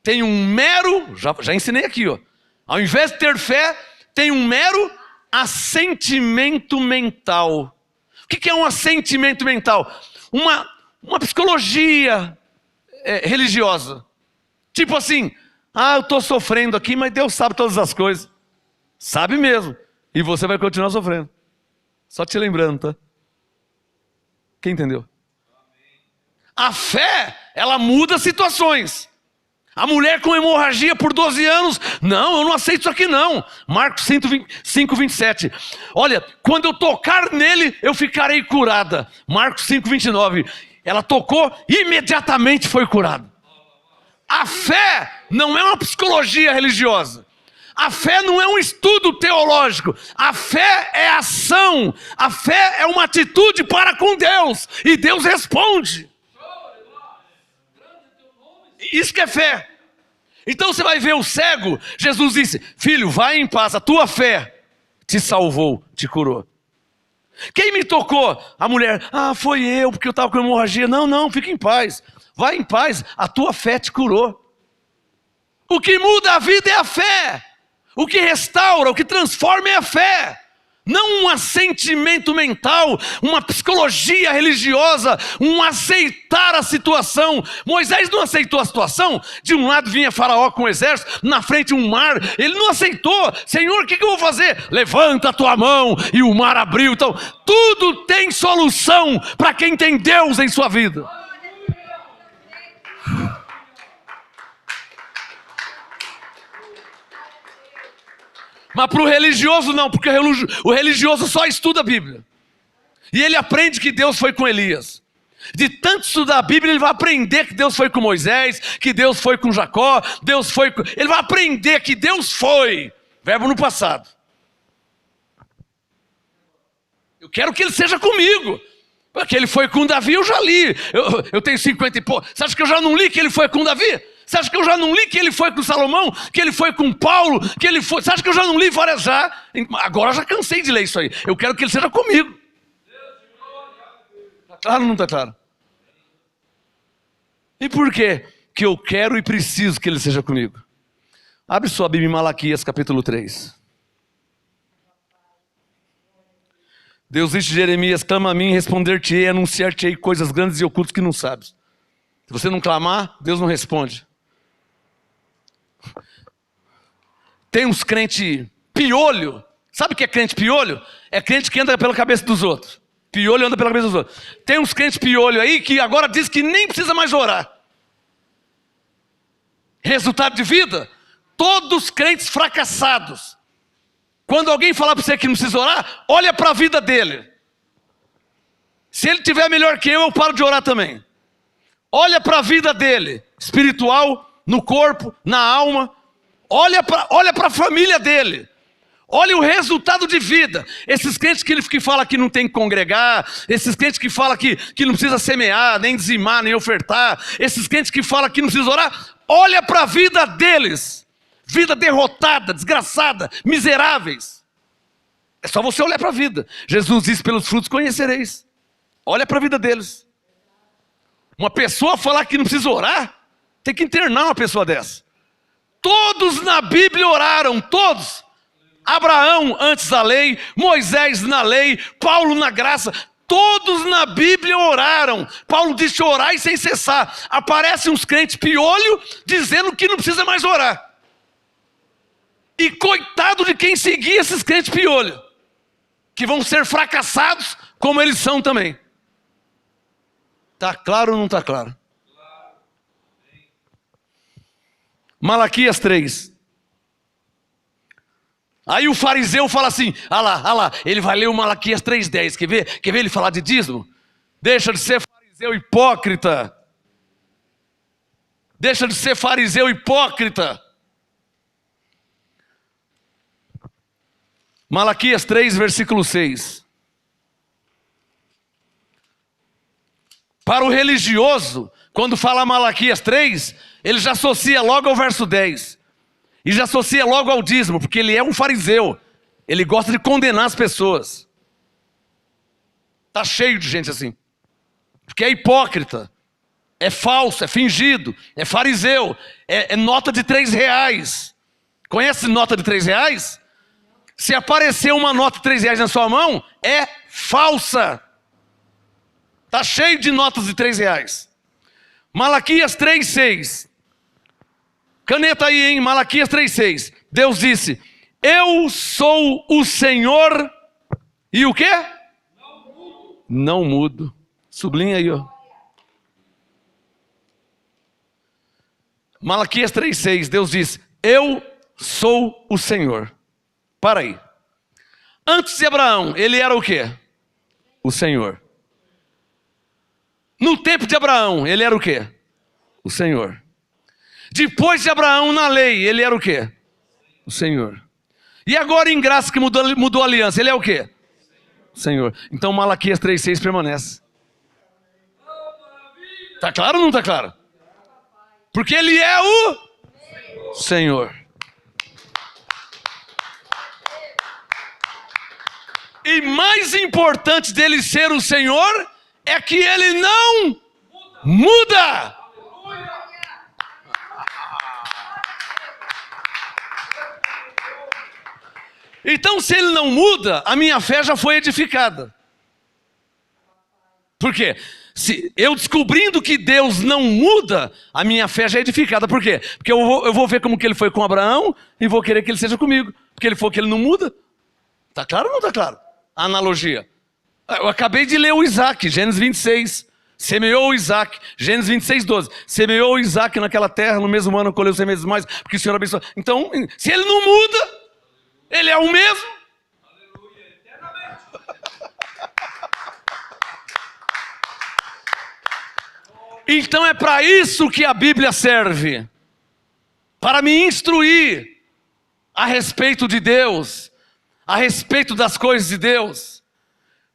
tem um mero, já ensinei aqui, ó. Ao invés de ter fé, tem um mero assentimento mental. O que é um assentimento mental? Uma psicologia religiosa. Tipo assim, eu estou sofrendo aqui, mas Deus sabe todas as coisas. Sabe mesmo. E você vai continuar sofrendo. Só te lembrando, tá? Quem entendeu? A fé, ela muda situações. A mulher com hemorragia por 12 anos, não, eu não aceito isso aqui não. Marcos 5, 27. Olha, quando eu tocar nele, eu ficarei curada. Marcos 5, 29. Ela tocou, imediatamente foi curada. A fé não é uma psicologia religiosa. A fé não é um estudo teológico. A fé é ação. A fé é uma atitude para com Deus. E Deus responde. Isso que é fé. Então você vai ver o cego, Jesus disse: filho, vai em paz, a tua fé te salvou, te curou. Quem me tocou? A mulher: foi eu, porque eu estava com hemorragia. Não, fica em paz, vai em paz, a tua fé te curou. O que muda a vida é a fé, o que restaura, o que transforma é a fé. Não um assentimento mental, uma psicologia religiosa, um aceitar a situação. Moisés não aceitou a situação. De um lado vinha Faraó com o exército, na frente um mar. Ele não aceitou. Senhor, o que eu vou fazer? Levanta a tua mão, e o mar abriu. Então, tudo tem solução para quem tem Deus em sua vida. Mas para o religioso não, porque o religioso só estuda a Bíblia. E ele aprende que Deus foi com Elias. De tanto estudar a Bíblia, ele vai aprender que Deus foi com Moisés, que Deus foi com Jacó, ele vai aprender que Deus foi, verbo no passado. Eu quero que ele seja comigo. Porque ele foi com Davi, eu já li. Eu tenho 50 e pouco. Você acha que eu já não li que ele foi com Davi? Você acha que eu já não li que ele foi com Salomão? Que ele foi com Paulo? Você acha que eu já não li várias já? Agora eu já cansei de ler isso aí. Eu quero que ele seja comigo. Está claro ou não está claro? E por quê? Que eu quero e preciso que ele seja comigo. Abre sua Bíblia em Malaquias capítulo 3. Deus disse a Jeremias: clama a mim, responder-te-ei, anunciar-te-ei coisas grandes e ocultas que não sabes. Se você não clamar, Deus não responde. Tem uns crentes piolho. Sabe o que é crente piolho? É crente que anda pela cabeça dos outros. Piolho anda pela cabeça dos outros. Tem uns crentes piolho aí que agora diz que nem precisa mais orar. Resultado de vida? Todos crentes fracassados. Quando alguém falar para você que não precisa orar, olha para a vida dele. Se ele tiver melhor que eu paro de orar também. Olha para a vida dele, espiritual, no corpo, na alma. Olha para a família dele. Olha o resultado de vida. Esses crentes que falam que não tem que congregar, esses crentes que falam que não precisa semear, nem dizimar, nem ofertar, esses crentes que falam que não precisa orar, olha para a vida deles. Vida derrotada, desgraçada, miseráveis. É só você olhar para a vida. Jesus disse: pelos frutos conhecereis. Olha para a vida deles. Uma pessoa falar que não precisa orar, tem que internar uma pessoa dessa. Todos na Bíblia oraram, todos. Abraão antes da lei, Moisés na lei, Paulo na graça. Todos na Bíblia oraram. Paulo disse: orai sem cessar. Aparecem uns crentes piolho dizendo que não precisa mais orar. E coitado de quem seguir esses crentes piolho, que vão ser fracassados como eles são também. Está claro ou não está claro? Malaquias 3. Aí o fariseu fala assim: ah lá, ele vai ler o Malaquias 3:10. Quer ver ele falar de dízimo? Deixa de ser fariseu hipócrita. Deixa de ser fariseu hipócrita. Malaquias 3, versículo 6. Para o religioso, quando fala Malaquias 3, ele já associa logo ao verso 10. E já associa logo ao dízimo, porque ele é um fariseu. Ele gosta de condenar as pessoas. Está cheio de gente assim. Porque é hipócrita, é falso, é fingido, é fariseu, é nota de R$3. Conhece nota de R$3? Se aparecer uma nota de R$3 na sua mão, é falsa. Está cheio de notas de R$3. Malaquias 3:6. Caneta aí, hein? Malaquias 3:6. Deus disse: eu sou o Senhor. E o quê? Não mudo. Não mudo. Sublinha aí, ó. Malaquias 3:6. Deus disse: eu sou o Senhor. Para aí. Antes de Abraão, ele era o quê? O Senhor. No tempo de Abraão, ele era o quê? O Senhor. Depois de Abraão, na lei, ele era o quê? O Senhor. E agora em graça que mudou a aliança, ele é o quê? O Senhor. Então Malaquias 3:6 permanece. Está claro ou não está claro? Porque ele é o Senhor. E mais importante dele ser o Senhor é que ele não muda. Então, se ele não muda, a minha fé já foi edificada. Por quê? Se eu descobrindo que Deus não muda, a minha fé já é edificada. Por quê? Porque eu vou ver como que ele foi com Abraão e vou querer que ele seja comigo. Porque ele falou que ele não muda. Está claro ou não está claro? A analogia. Eu acabei de ler o Isaac, Gênesis 26. Semeou o Isaac, Gênesis 26, 12. Semeou o Isaac naquela terra, no mesmo ano colheu 100 meses mais, porque o Senhor abençoou. Então, se ele não muda, ele é o mesmo. Aleluia, eternamente. Então é para isso que a Bíblia serve. Para me instruir a respeito de Deus, a respeito das coisas de Deus.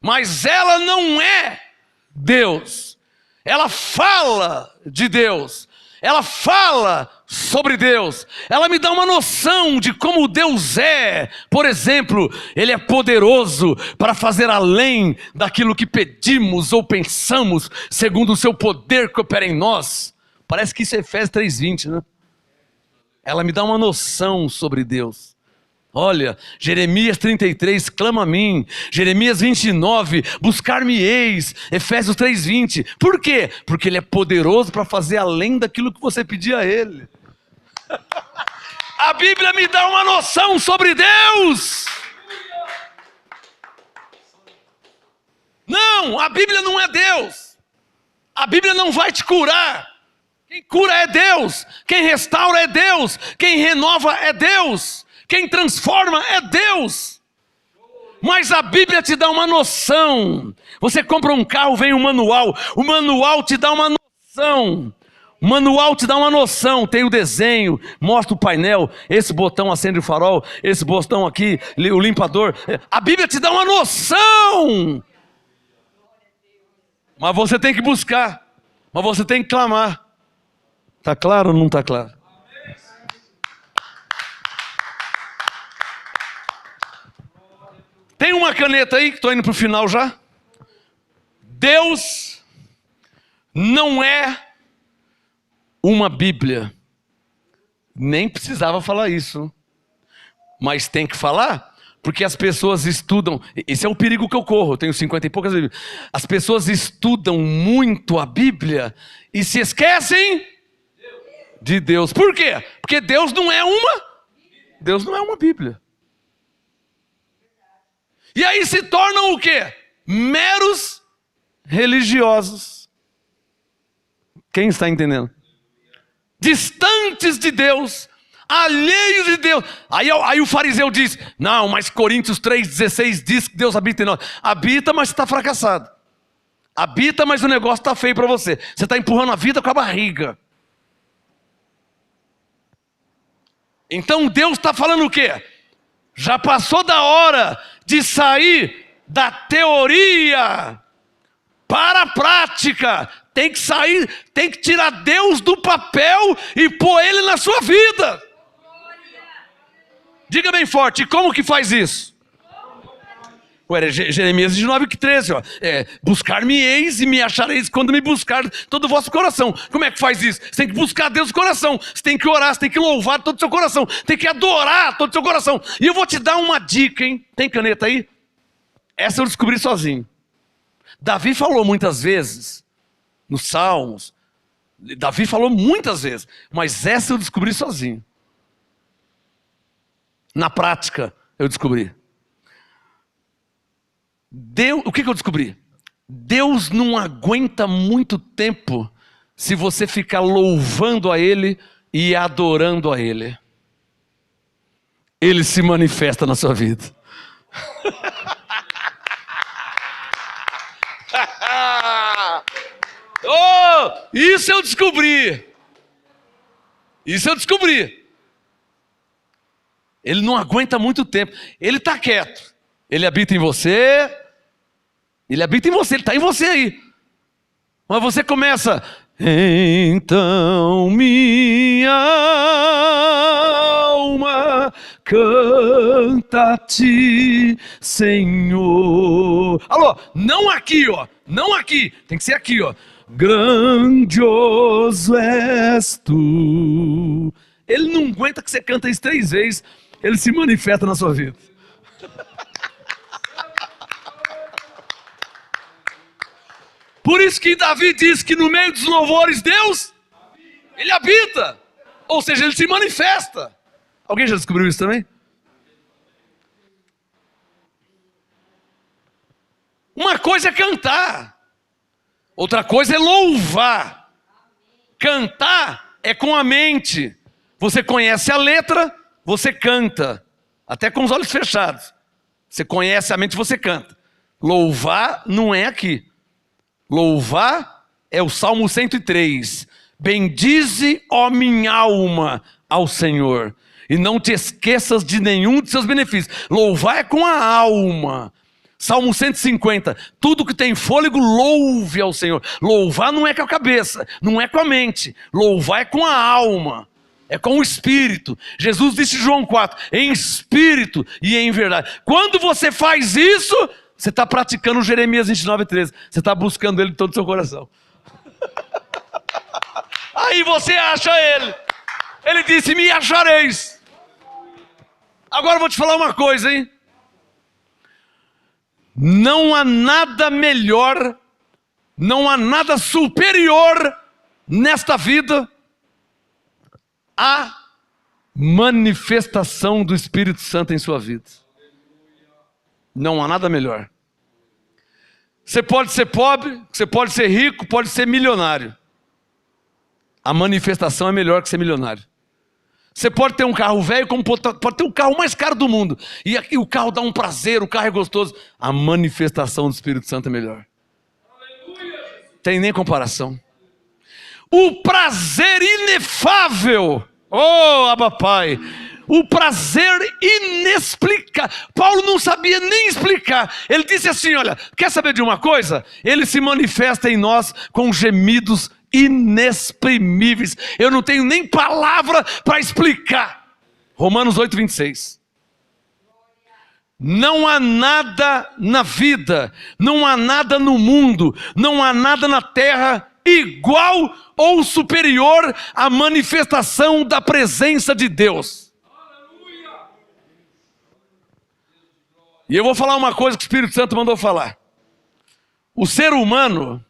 Mas ela não é Deus. Ela fala de Deus. Ela fala sobre Deus. Ela me dá uma noção de como Deus é. Por exemplo, Ele é poderoso para fazer além daquilo que pedimos ou pensamos, segundo o seu poder que opera em nós. Parece que isso é Efésios 3:20, né? Ela me dá uma noção sobre Deus. Olha, Jeremias 33, clama a mim. Jeremias 29, buscar-me-eis. Efésios 3:20. Por quê? Porque Ele é poderoso para fazer além daquilo que você pedir a Ele. A Bíblia me dá uma noção sobre Deus. Não, a Bíblia não é Deus. A Bíblia não vai te curar. Quem cura é Deus. Quem restaura é Deus. Quem renova é Deus. Quem transforma é Deus. Mas a Bíblia te dá uma noção. Você compra um carro, vem um manual. O manual te dá uma noção. O manual te dá uma noção. Tem o desenho, mostra o painel. Esse botão acende o farol. Esse botão aqui, o limpador. A Bíblia te dá uma noção. Mas você tem que buscar. Mas você tem que clamar. Está claro ou não está claro? Tem uma caneta aí, que estou indo para o final já. Deus não é uma Bíblia. Nem precisava falar isso. Mas tem que falar, porque as pessoas estudam. Esse é o perigo que eu corro, eu tenho 50 e poucas Bíblias. As pessoas estudam muito a Bíblia e se esquecem de Deus. Por quê? Porque Deus não é uma Bíblia. E aí se tornam o quê? Meros religiosos. Quem está entendendo? Distantes de Deus, alheios de Deus. Aí o fariseu diz, não, mas Coríntios 3,16 diz que Deus habita em nós. Habita, mas você está fracassado. Habita, mas o negócio está feio para você. Você está empurrando a vida com a barriga. Então Deus está falando o quê? Já passou da hora de sair da teoria para a prática. Tem que sair, tem que tirar Deus do papel e pôr Ele na sua vida. Diga bem forte, e como que faz isso? Jeremias 19:13, ó. Buscar-me-eis e me achareis quando me buscar todo o vosso coração. Como é que faz isso? Você tem que buscar Deus do coração. Você tem que orar, você tem que louvar todo o seu coração. Tem que adorar todo o seu coração. E eu vou te dar uma dica, hein? Tem caneta aí? Essa eu descobri sozinho. Davi falou muitas vezes, nos Salmos. Davi falou muitas vezes. Mas essa eu descobri sozinho. Na prática, eu descobri. O que eu descobri? Deus não aguenta muito tempo se você ficar louvando a Ele e adorando a Ele. Ele se manifesta na sua vida. Oh, isso eu descobri. Isso eu descobri. Ele não aguenta muito tempo. Ele está quieto. Ele habita em você. Ele habita em você, Ele está em você aí. Mas você começa, então minha canta-te, Senhor. Alô, não aqui, ó, não aqui, tem que ser aqui, ó. Grandioso és tu. Ele não aguenta que você canta isso 3 vezes, ele se manifesta na sua vida. Por isso que Davi diz que no meio dos louvores Deus, ele habita. Ou seja, ele se manifesta. Alguém já descobriu isso também? Uma coisa é cantar, outra coisa é louvar. Cantar é com a mente. Você conhece a letra, você canta. Até com os olhos fechados. Você conhece a mente, você canta. Louvar não é aqui. Louvar é o Salmo 103. Bendize, ó minha alma, ao Senhor, e não te esqueças de nenhum de seus benefícios. Louvar é com a alma. Salmo 150, tudo que tem fôlego, louve ao Senhor. Louvar não é com a cabeça, não é com a mente. Louvar é com a alma, é com o espírito. Jesus disse em João 4, em espírito e em verdade. Quando você faz isso, você está praticando Jeremias 29:13. Você está buscando ele de todo o seu coração. Aí você acha ele. Ele disse, me achareis. Agora eu vou te falar uma coisa, hein? Não há nada melhor, não há nada superior nesta vida à manifestação do Espírito Santo em sua vida. Não há nada melhor. Você pode ser pobre, você pode ser rico, pode ser milionário. A manifestação é melhor que ser milionário. Você pode ter um carro velho, como pode ter o carro mais caro do mundo. E aqui o carro dá um prazer, o carro é gostoso. A manifestação do Espírito Santo é melhor. Tem nem comparação. O prazer inefável. Oh, Abba Pai. O prazer inexplicável. Paulo não sabia nem explicar. Ele disse assim, olha, quer saber de uma coisa? Ele se manifesta em nós com gemidos inexprimíveis. Eu não tenho nem palavra para explicar. Romanos 8:26. Não há nada na vida, não há nada no mundo, não há nada na terra igual ou superior à manifestação da presença de Deus. E eu vou falar uma coisa que o Espírito Santo mandou falar. O ser humano,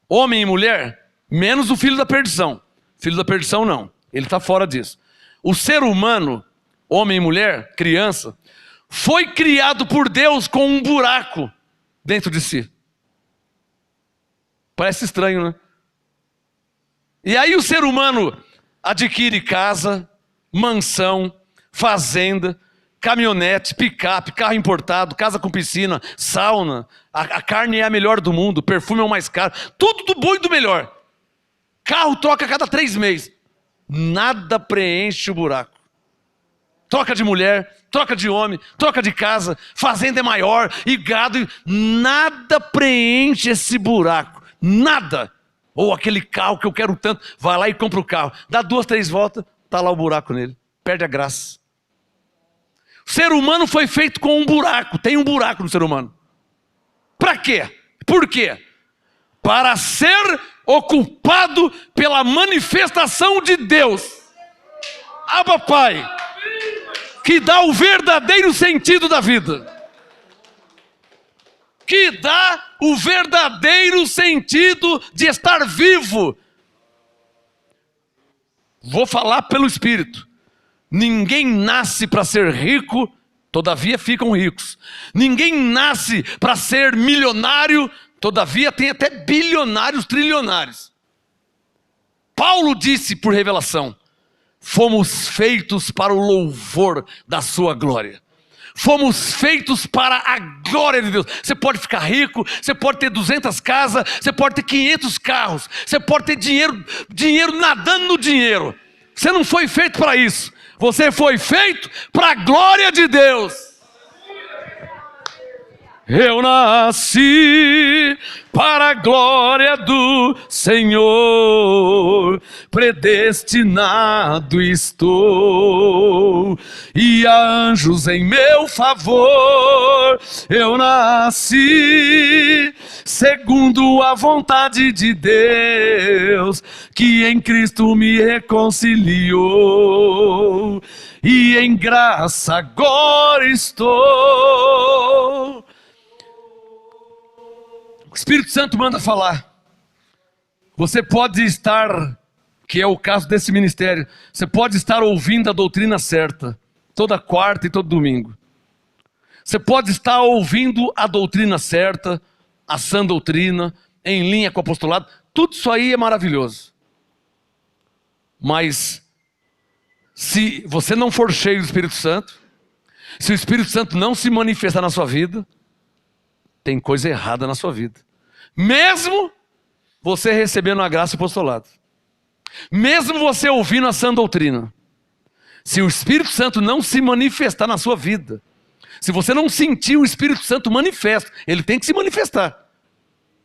homem e mulher, menos o filho da perdição. Filho da perdição não, ele está fora disso. O ser humano, homem e mulher, criança, foi criado por Deus com um buraco dentro de si. Parece estranho, né? E aí o ser humano adquire casa, mansão, fazenda, caminhonete, picape, carro importado, casa com piscina, sauna, a carne é a melhor do mundo, o perfume é o mais caro, tudo do bom e do melhor. Carro troca a cada 3 meses. Nada preenche o buraco. Troca de mulher, troca de homem, troca de casa, fazenda é maior, e gado, nada preenche esse buraco. Nada. Ou aquele carro que eu quero tanto, vai lá e compra o carro. Dá 2, 3 voltas, está lá o buraco nele. Perde a graça. O ser humano foi feito com um buraco. Tem um buraco no ser humano. Para quê? Por quê? Para ser ocupado pela manifestação de Deus. Abba Pai, que dá o verdadeiro sentido da vida. Que dá o verdadeiro sentido de estar vivo. Vou falar pelo Espírito. Ninguém nasce para ser rico, todavia ficam ricos. Ninguém nasce para ser milionário, todavia tem até bilionários, trilionários. Paulo disse por revelação, fomos feitos para o louvor da sua glória. Fomos feitos para a glória de Deus. Você pode ficar rico, você pode ter 200 casas, você pode ter 500 carros, você pode ter dinheiro nadando no dinheiro. Você não foi feito para isso. Você foi feito para a glória de Deus. Eu nasci para a glória do Senhor, predestinado estou, e há anjos em meu favor. Eu nasci segundo a vontade de Deus, que em Cristo me reconciliou, e em graça agora estou. O Espírito Santo manda falar. Você pode estar, que é o caso desse ministério, você pode estar ouvindo a doutrina certa, toda quarta e todo domingo. Você pode estar ouvindo a doutrina certa, a sã doutrina, em linha com o apostolado. Tudo isso aí é maravilhoso. Mas, se você não for cheio do Espírito Santo, se o Espírito Santo não se manifestar na sua vida, tem coisa errada na sua vida. Mesmo você recebendo a graça e o apostolado, mesmo você ouvindo a sã doutrina, se o Espírito Santo não se manifestar na sua vida, se você não sentir o Espírito Santo manifesto, ele tem que se manifestar.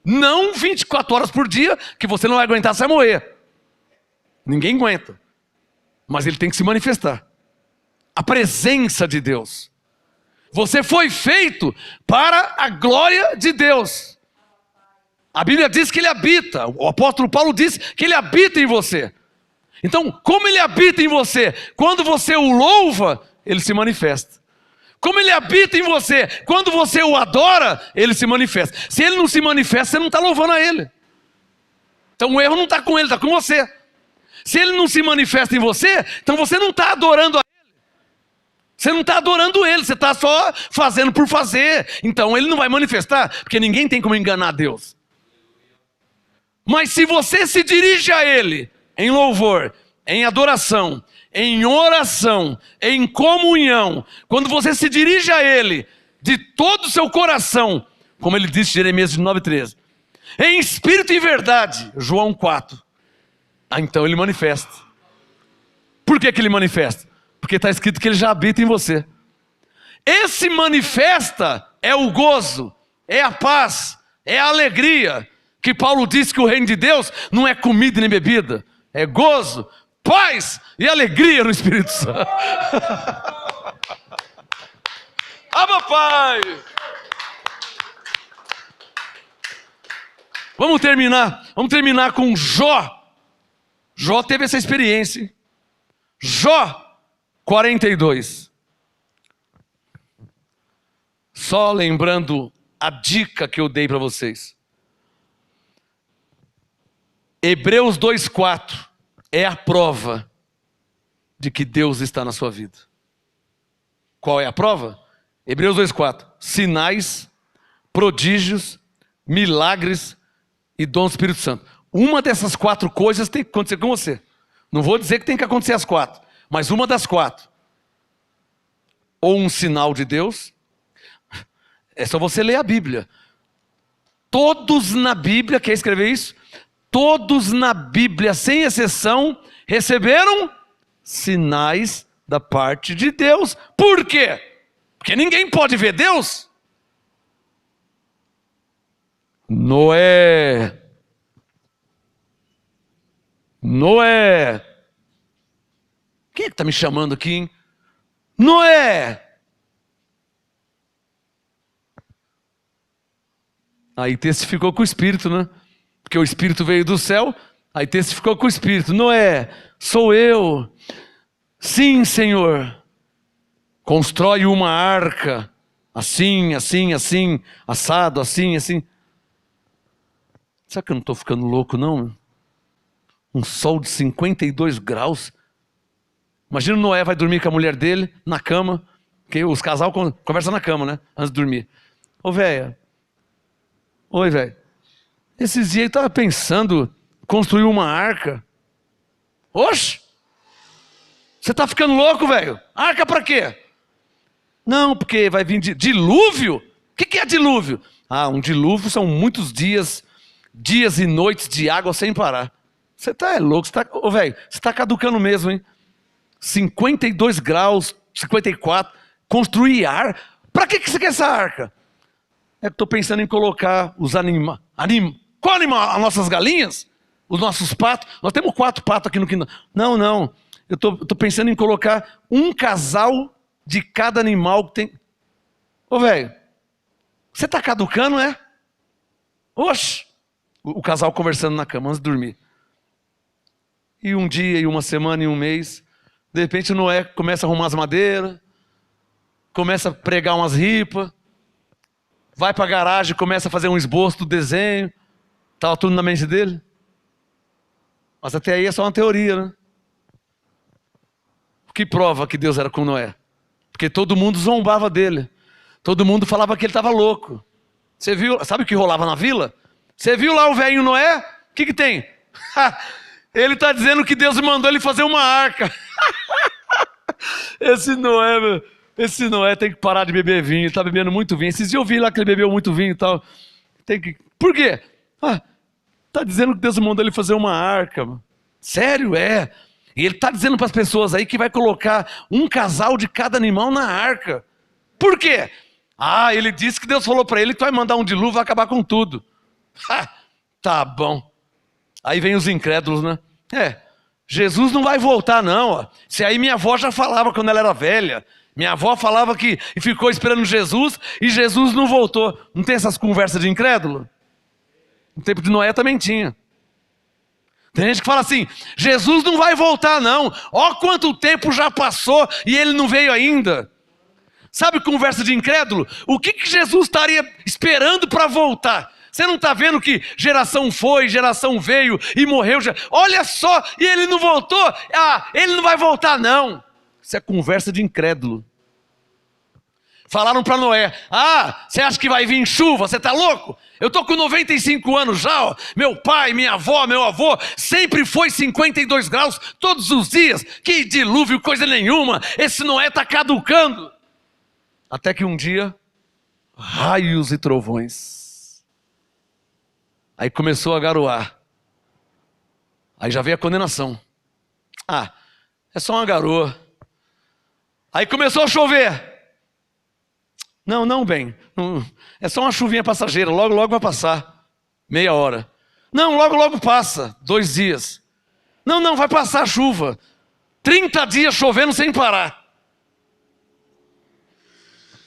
Não 24 horas por dia, que você não vai aguentar, você vai morrer. Ninguém aguenta. Mas ele tem que se manifestar. A presença de Deus. Você foi feito para a glória de Deus. A Bíblia diz que ele habita. O apóstolo Paulo diz que ele habita em você. Então, como ele habita em você? Quando você o louva, ele se manifesta. Como ele habita em você? Quando você o adora, ele se manifesta. Se ele não se manifesta, você não está louvando a ele. Então o erro não está com ele, está com você. Se ele não se manifesta em você, então você não está adorando a ele. Você não está adorando ele, você está só fazendo por fazer. Então ele não vai manifestar, porque ninguém tem como enganar Deus. Mas se você se dirige a ele em louvor, em adoração, em oração, em comunhão, quando você se dirige a ele de todo o seu coração, como ele disse em Jeremias 9:13, em espírito e verdade, João 4, então ele manifesta. Por que ele manifesta? Porque está escrito que ele já habita em você. Esse manifesta é o gozo, é a paz, é a alegria, que Paulo disse que o reino de Deus não é comida nem bebida, é gozo, paz e alegria no Espírito Santo. Abba, Pai! Vamos terminar com Jó. Jó teve essa experiência, hein? Jó 42. Só lembrando a dica que eu dei para vocês. Hebreus 2:4 é a prova de que Deus está na sua vida. Qual é a prova? Hebreus 2:4. Sinais, prodígios, milagres e dom do Espírito Santo. Uma dessas 4 coisas tem que acontecer com você. Não vou dizer que tem que acontecer as 4, mas uma das 4. Ou um sinal de Deus. É só você ler a Bíblia. Todos na Bíblia, quer escrever isso? Todos na Bíblia, sem exceção, receberam sinais da parte de Deus. Por quê? Porque ninguém pode ver Deus. Noé. Quem é que está me chamando aqui, hein? Noé. Aí testificou com o Espírito, né? Porque o Espírito veio do céu, aí testificou com o Espírito. Noé, sou eu. Sim, Senhor. Constrói uma arca, assim, assim, assim, assado, assim, assim. Será que eu não estou ficando louco, não? Um sol de 52 graus. Imagina o Noé vai dormir com a mulher dele, na cama, que os casal conversam na cama, né? Antes de dormir. Ô, véia. Oi, velho. Esses dias eu estava pensando em construir uma arca. Oxe! Você está ficando louco, velho? Arca para quê? Não, porque vai vir dilúvio. O que é dilúvio? Ah, um dilúvio são muitos dias e noites de água sem parar. Você tá louco, ô velho, você está caducando mesmo, hein? 52 graus, 54, construir arca. Para que você quer essa arca? É que estou pensando em colocar os Qual animal? As nossas galinhas? Os nossos patos? Nós temos 4 patos aqui no quintal. Não. Eu estou pensando em colocar um casal de cada animal que tem. Ô, velho, você está caducando, é? Oxe! O casal conversando na cama antes de dormir. E um dia, e uma semana, e um mês, de repente o Noé começa a arrumar as madeiras, começa a pregar umas ripas, vai para a garagem, começa a fazer um esboço do desenho. Estava tudo na mente dele. Mas até aí é só uma teoria, né? O que prova que Deus era com Noé? Porque todo mundo zombava dele. Todo mundo falava que ele estava louco. Você viu? Sabe o que rolava na vila? Você viu lá o velhinho Noé? O que tem? Ele está dizendo que Deus mandou ele fazer uma arca. Esse Noé tem que parar de beber vinho. Ele está bebendo muito vinho. Esses dias eu vi lá que ele bebeu muito vinho e tal. Por quê? Está dizendo que Deus mandou ele fazer uma arca. Mano. Sério? É. E ele está dizendo para as pessoas aí que vai colocar um casal de cada animal na arca. Por quê? Ele disse que Deus falou para ele que vai mandar um dilúvio e vai acabar com tudo. Tá bom. Aí vem os incrédulos, né? Jesus não vai voltar não. Ó. Se aí minha avó já falava quando ela era velha. Minha avó falava que ficou esperando Jesus e Jesus não voltou. Não tem essas conversas de incrédulo? No tempo de Noé também tinha. Tem gente que fala assim, Jesus não vai voltar não. Ó quanto tempo já passou e ele não veio ainda. Sabe conversa de incrédulo? O que Jesus estaria esperando para voltar? Você não está vendo que geração foi, geração veio e morreu? Olha só, e ele não voltou? Ele não vai voltar não. Isso é conversa de incrédulo. Falaram para Noé, você acha que vai vir chuva? Você está louco? Eu estou com 95 anos já, ó. Meu pai, minha avó, meu avô, sempre foi 52 graus todos os dias. Que dilúvio, coisa nenhuma. Esse Noé está caducando. Até que um dia, raios e trovões. Aí começou a garoar. Aí já veio a condenação. É só uma garoa. Aí começou a chover. Não, bem. É só uma chuvinha passageira. Logo, logo vai passar. Meia hora. Não, logo, logo passa. 2 dias. Não, vai passar a chuva. 30 dias chovendo sem parar.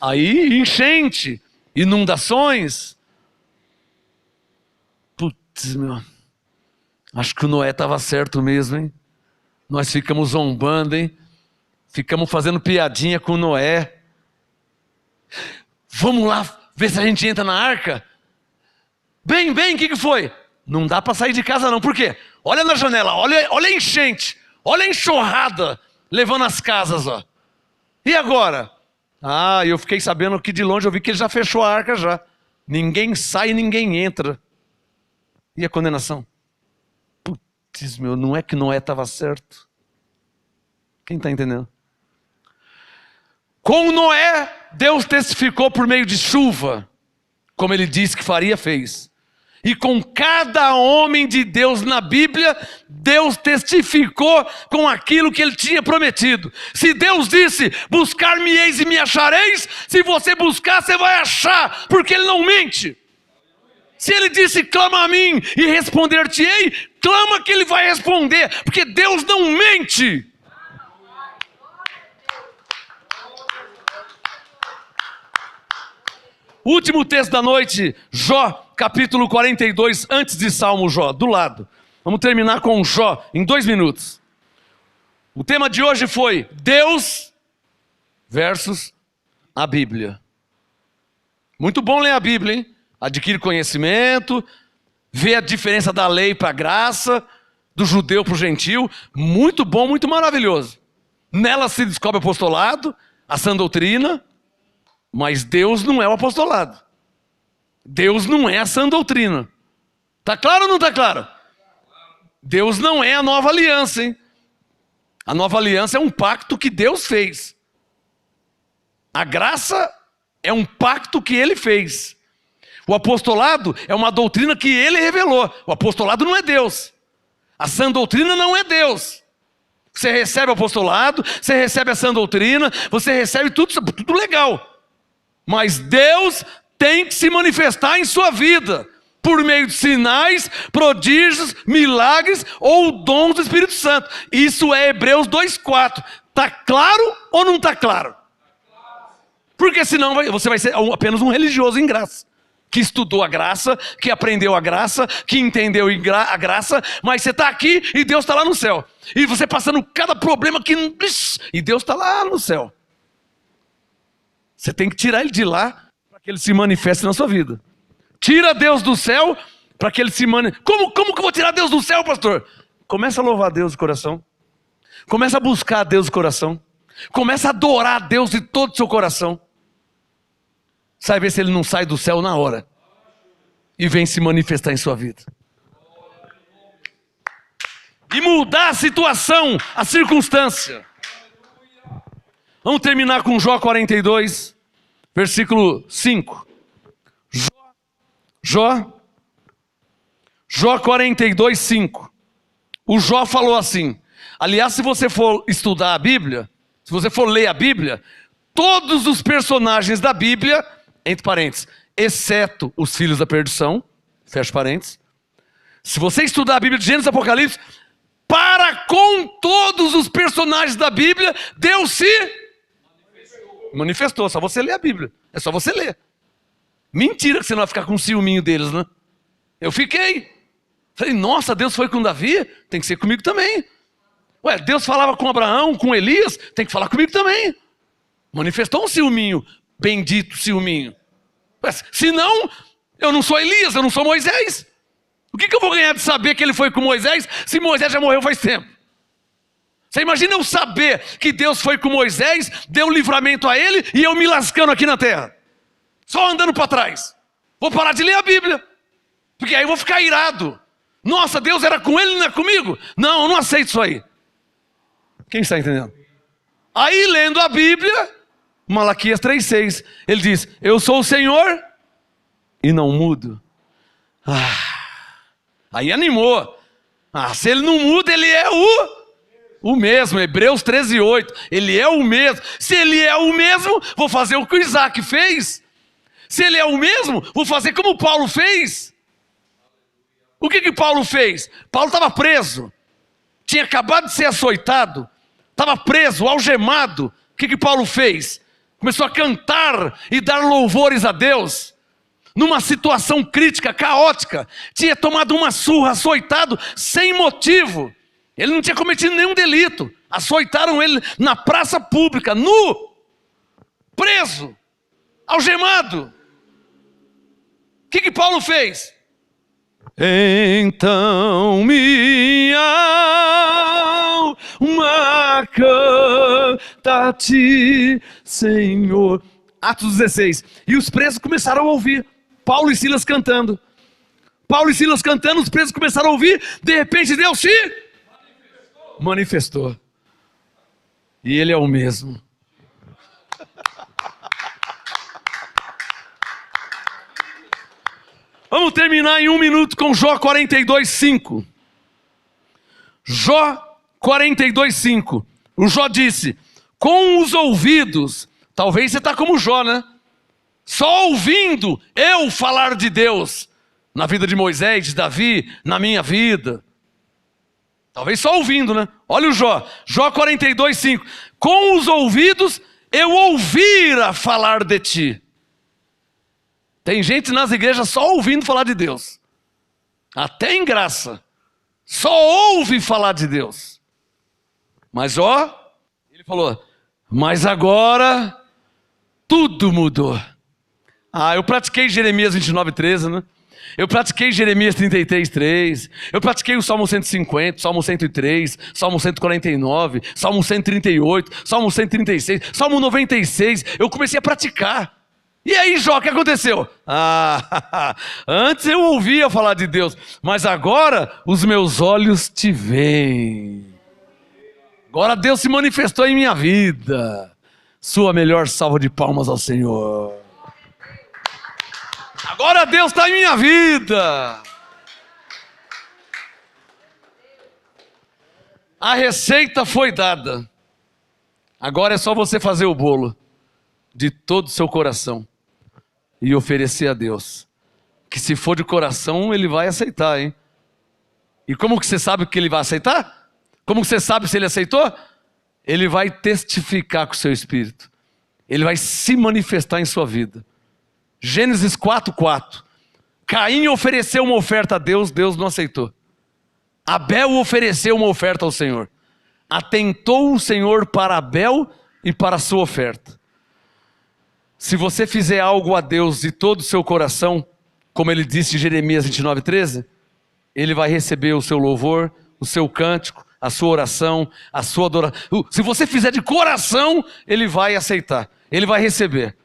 Aí, enchente, inundações. Putz, meu. Acho que o Noé estava certo mesmo, hein? Nós ficamos zombando, hein? Ficamos fazendo piadinha com o Noé. Vamos lá ver se a gente entra na arca? Bem, o que foi? Não dá para sair de casa não, por quê? Olha na janela, olha a enchente, olha a enxurrada levando as casas, ó. E agora? Eu fiquei sabendo que de longe eu vi que ele já fechou a arca já. Ninguém sai, ninguém entra. E a condenação? Putz, meu, não é que Noé estava certo? Quem está entendendo? Com Noé, Deus testificou por meio de chuva, como ele disse que faria, fez. E com cada homem de Deus na Bíblia, Deus testificou com aquilo que ele tinha prometido. Se Deus disse, buscar-me-eis e me achareis, se você buscar, você vai achar, porque ele não mente. Se ele disse, clama a mim e responder-te-ei, clama que ele vai responder, porque Deus não mente. Último texto da noite, Jó, capítulo 42, antes de Salmo Jó, do lado. Vamos terminar com Jó em 2 minutos. O tema de hoje foi Deus versus a Bíblia. Muito bom ler a Bíblia, hein? Adquire conhecimento, vê a diferença da lei para a graça, do judeu para o gentil. Muito bom, muito maravilhoso. Nela se descobre o apostolado, a sã doutrina. Mas Deus não é o apostolado. Deus não é a sã doutrina. Está claro ou não está claro? Deus não é a nova aliança, hein? A nova aliança é um pacto que Deus fez. A graça é um pacto que Ele fez. O apostolado é uma doutrina que Ele revelou. O apostolado não é Deus. A sã doutrina não é Deus. Você recebe o apostolado, você recebe a sã doutrina, você recebe tudo legal. Mas Deus tem que se manifestar em sua vida, por meio de sinais, prodígios, milagres ou dons do Espírito Santo. Isso é Hebreus 2,4. Está claro ou não está claro? Porque senão você vai ser apenas um religioso em graça, que estudou a graça, que aprendeu a graça, que entendeu a graça, mas você está aqui e Deus está lá no céu. E você passando cada problema que... E Deus está lá no céu. Você tem que tirar ele de lá para que ele se manifeste na sua vida. Tira Deus do céu para que ele se manifeste. Como que eu vou tirar Deus do céu, pastor? Começa a louvar Deus do coração. Começa a buscar Deus do coração. Começa a adorar Deus de todo o seu coração. Sabe ver se ele não sai do céu na hora e vem se manifestar em sua vida. E mudar a situação, a circunstância. Vamos terminar com Jó 42, versículo 5. Jó 42, 5. O Jó falou assim. Aliás, se você for estudar a Bíblia, se você for ler a Bíblia, todos os personagens da Bíblia, entre parênteses, exceto os filhos da perdição, fecha parênteses. Se você estudar a Bíblia de Gênesis e Apocalipse, para com todos os personagens da Bíblia, Deus se manifestou. Só você ler a Bíblia. É só você ler. Mentira que você não vai ficar com ciúminho deles, né? Eu fiquei. Falei, nossa, Deus foi com Davi? Tem que ser comigo também. Ué, Deus falava com Abraão, com Elias? Tem que falar comigo também. Manifestou um ciúminho. Bendito ciúminho. Mas, senão, eu não sou Elias, eu não sou Moisés. O que eu vou ganhar de saber que ele foi com Moisés, se Moisés já morreu faz tempo? Você imagina eu saber que Deus foi com Moisés, deu livramento a ele, e eu me lascando aqui na terra. Só andando para trás. Vou parar de ler a Bíblia. Porque aí eu vou ficar irado. Nossa, Deus era com ele e não é comigo? Não, eu não aceito isso aí. Quem está entendendo? Aí, lendo a Bíblia... Malaquias 3,6, ele diz, eu sou o Senhor e não mudo. Aí animou. Se ele não muda, ele é o mesmo. Hebreus 13,8, ele é o mesmo. Se ele é o mesmo, vou fazer o que o Isaac fez. Se ele é o mesmo, vou fazer como Paulo fez. O que Paulo fez? Paulo estava preso, tinha acabado de ser açoitado, estava preso, algemado. O que Paulo fez? Começou a cantar e dar louvores a Deus. Numa situação crítica, caótica. Tinha tomado uma surra, açoitado, sem motivo. Ele não tinha cometido nenhum delito. Açoitaram ele na praça pública, nu, preso, algemado. O que Paulo fez? Então minha alma canta a ti, Senhor. Atos 16. E os presos começaram a ouvir Paulo e Silas cantando. Paulo e Silas cantando, os presos começaram a ouvir. De repente Deus se manifestou. E ele é o mesmo. Vamos terminar em 1 minuto com Jó 42, 5. Jó 42, 5. O Jó disse, com os ouvidos, talvez você está como Jó, né? Só ouvindo eu falar de Deus, na vida de Moisés, de Davi, na minha vida. Talvez só ouvindo, né? Olha o Jó, Jó 42, 5. Com os ouvidos eu ouvira falar de ti. Tem gente nas igrejas só ouvindo falar de Deus. Até em graça. Só ouve falar de Deus. Mas ele falou, mas agora tudo mudou. Eu pratiquei Jeremias 29, 13, né? Eu pratiquei Jeremias 33, 3. Eu pratiquei o Salmo 150, Salmo 103, Salmo 149, Salmo 138, Salmo 136, Salmo 96. Eu comecei a praticar. E aí, Jó, o que aconteceu? Antes eu ouvia falar de Deus, mas agora os meus olhos te veem. Agora Deus se manifestou em minha vida. Sua melhor salva de palmas ao Senhor. Agora Deus está em minha vida. A receita foi dada. Agora é só você fazer o bolo de todo o seu coração. e oferecer a Deus. Que se for de coração, ele vai aceitar, hein? E como que você sabe que ele vai aceitar? Como que você sabe se ele aceitou? Ele vai testificar com o seu espírito. Ele vai se manifestar em sua vida. Gênesis 4:4. Caim ofereceu uma oferta a Deus, Deus não aceitou. Abel ofereceu uma oferta ao Senhor. Atentou o Senhor para Abel e para a sua oferta. Se você fizer algo a Deus de todo o seu coração, como ele disse em Jeremias 29:13, ele vai receber o seu louvor, o seu cântico, a sua oração, a sua adoração. Se você fizer de coração, ele vai aceitar, ele vai receber.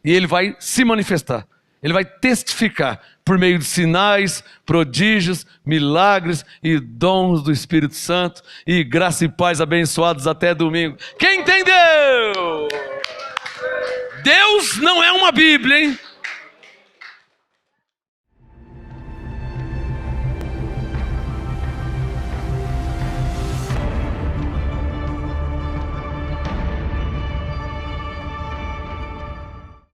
E ele vai se manifestar. Ele vai testificar por meio de sinais, prodígios, milagres e dons do Espírito Santo. E graça e paz abençoados até domingo. Quem entendeu? Deus não é uma Bíblia, hein?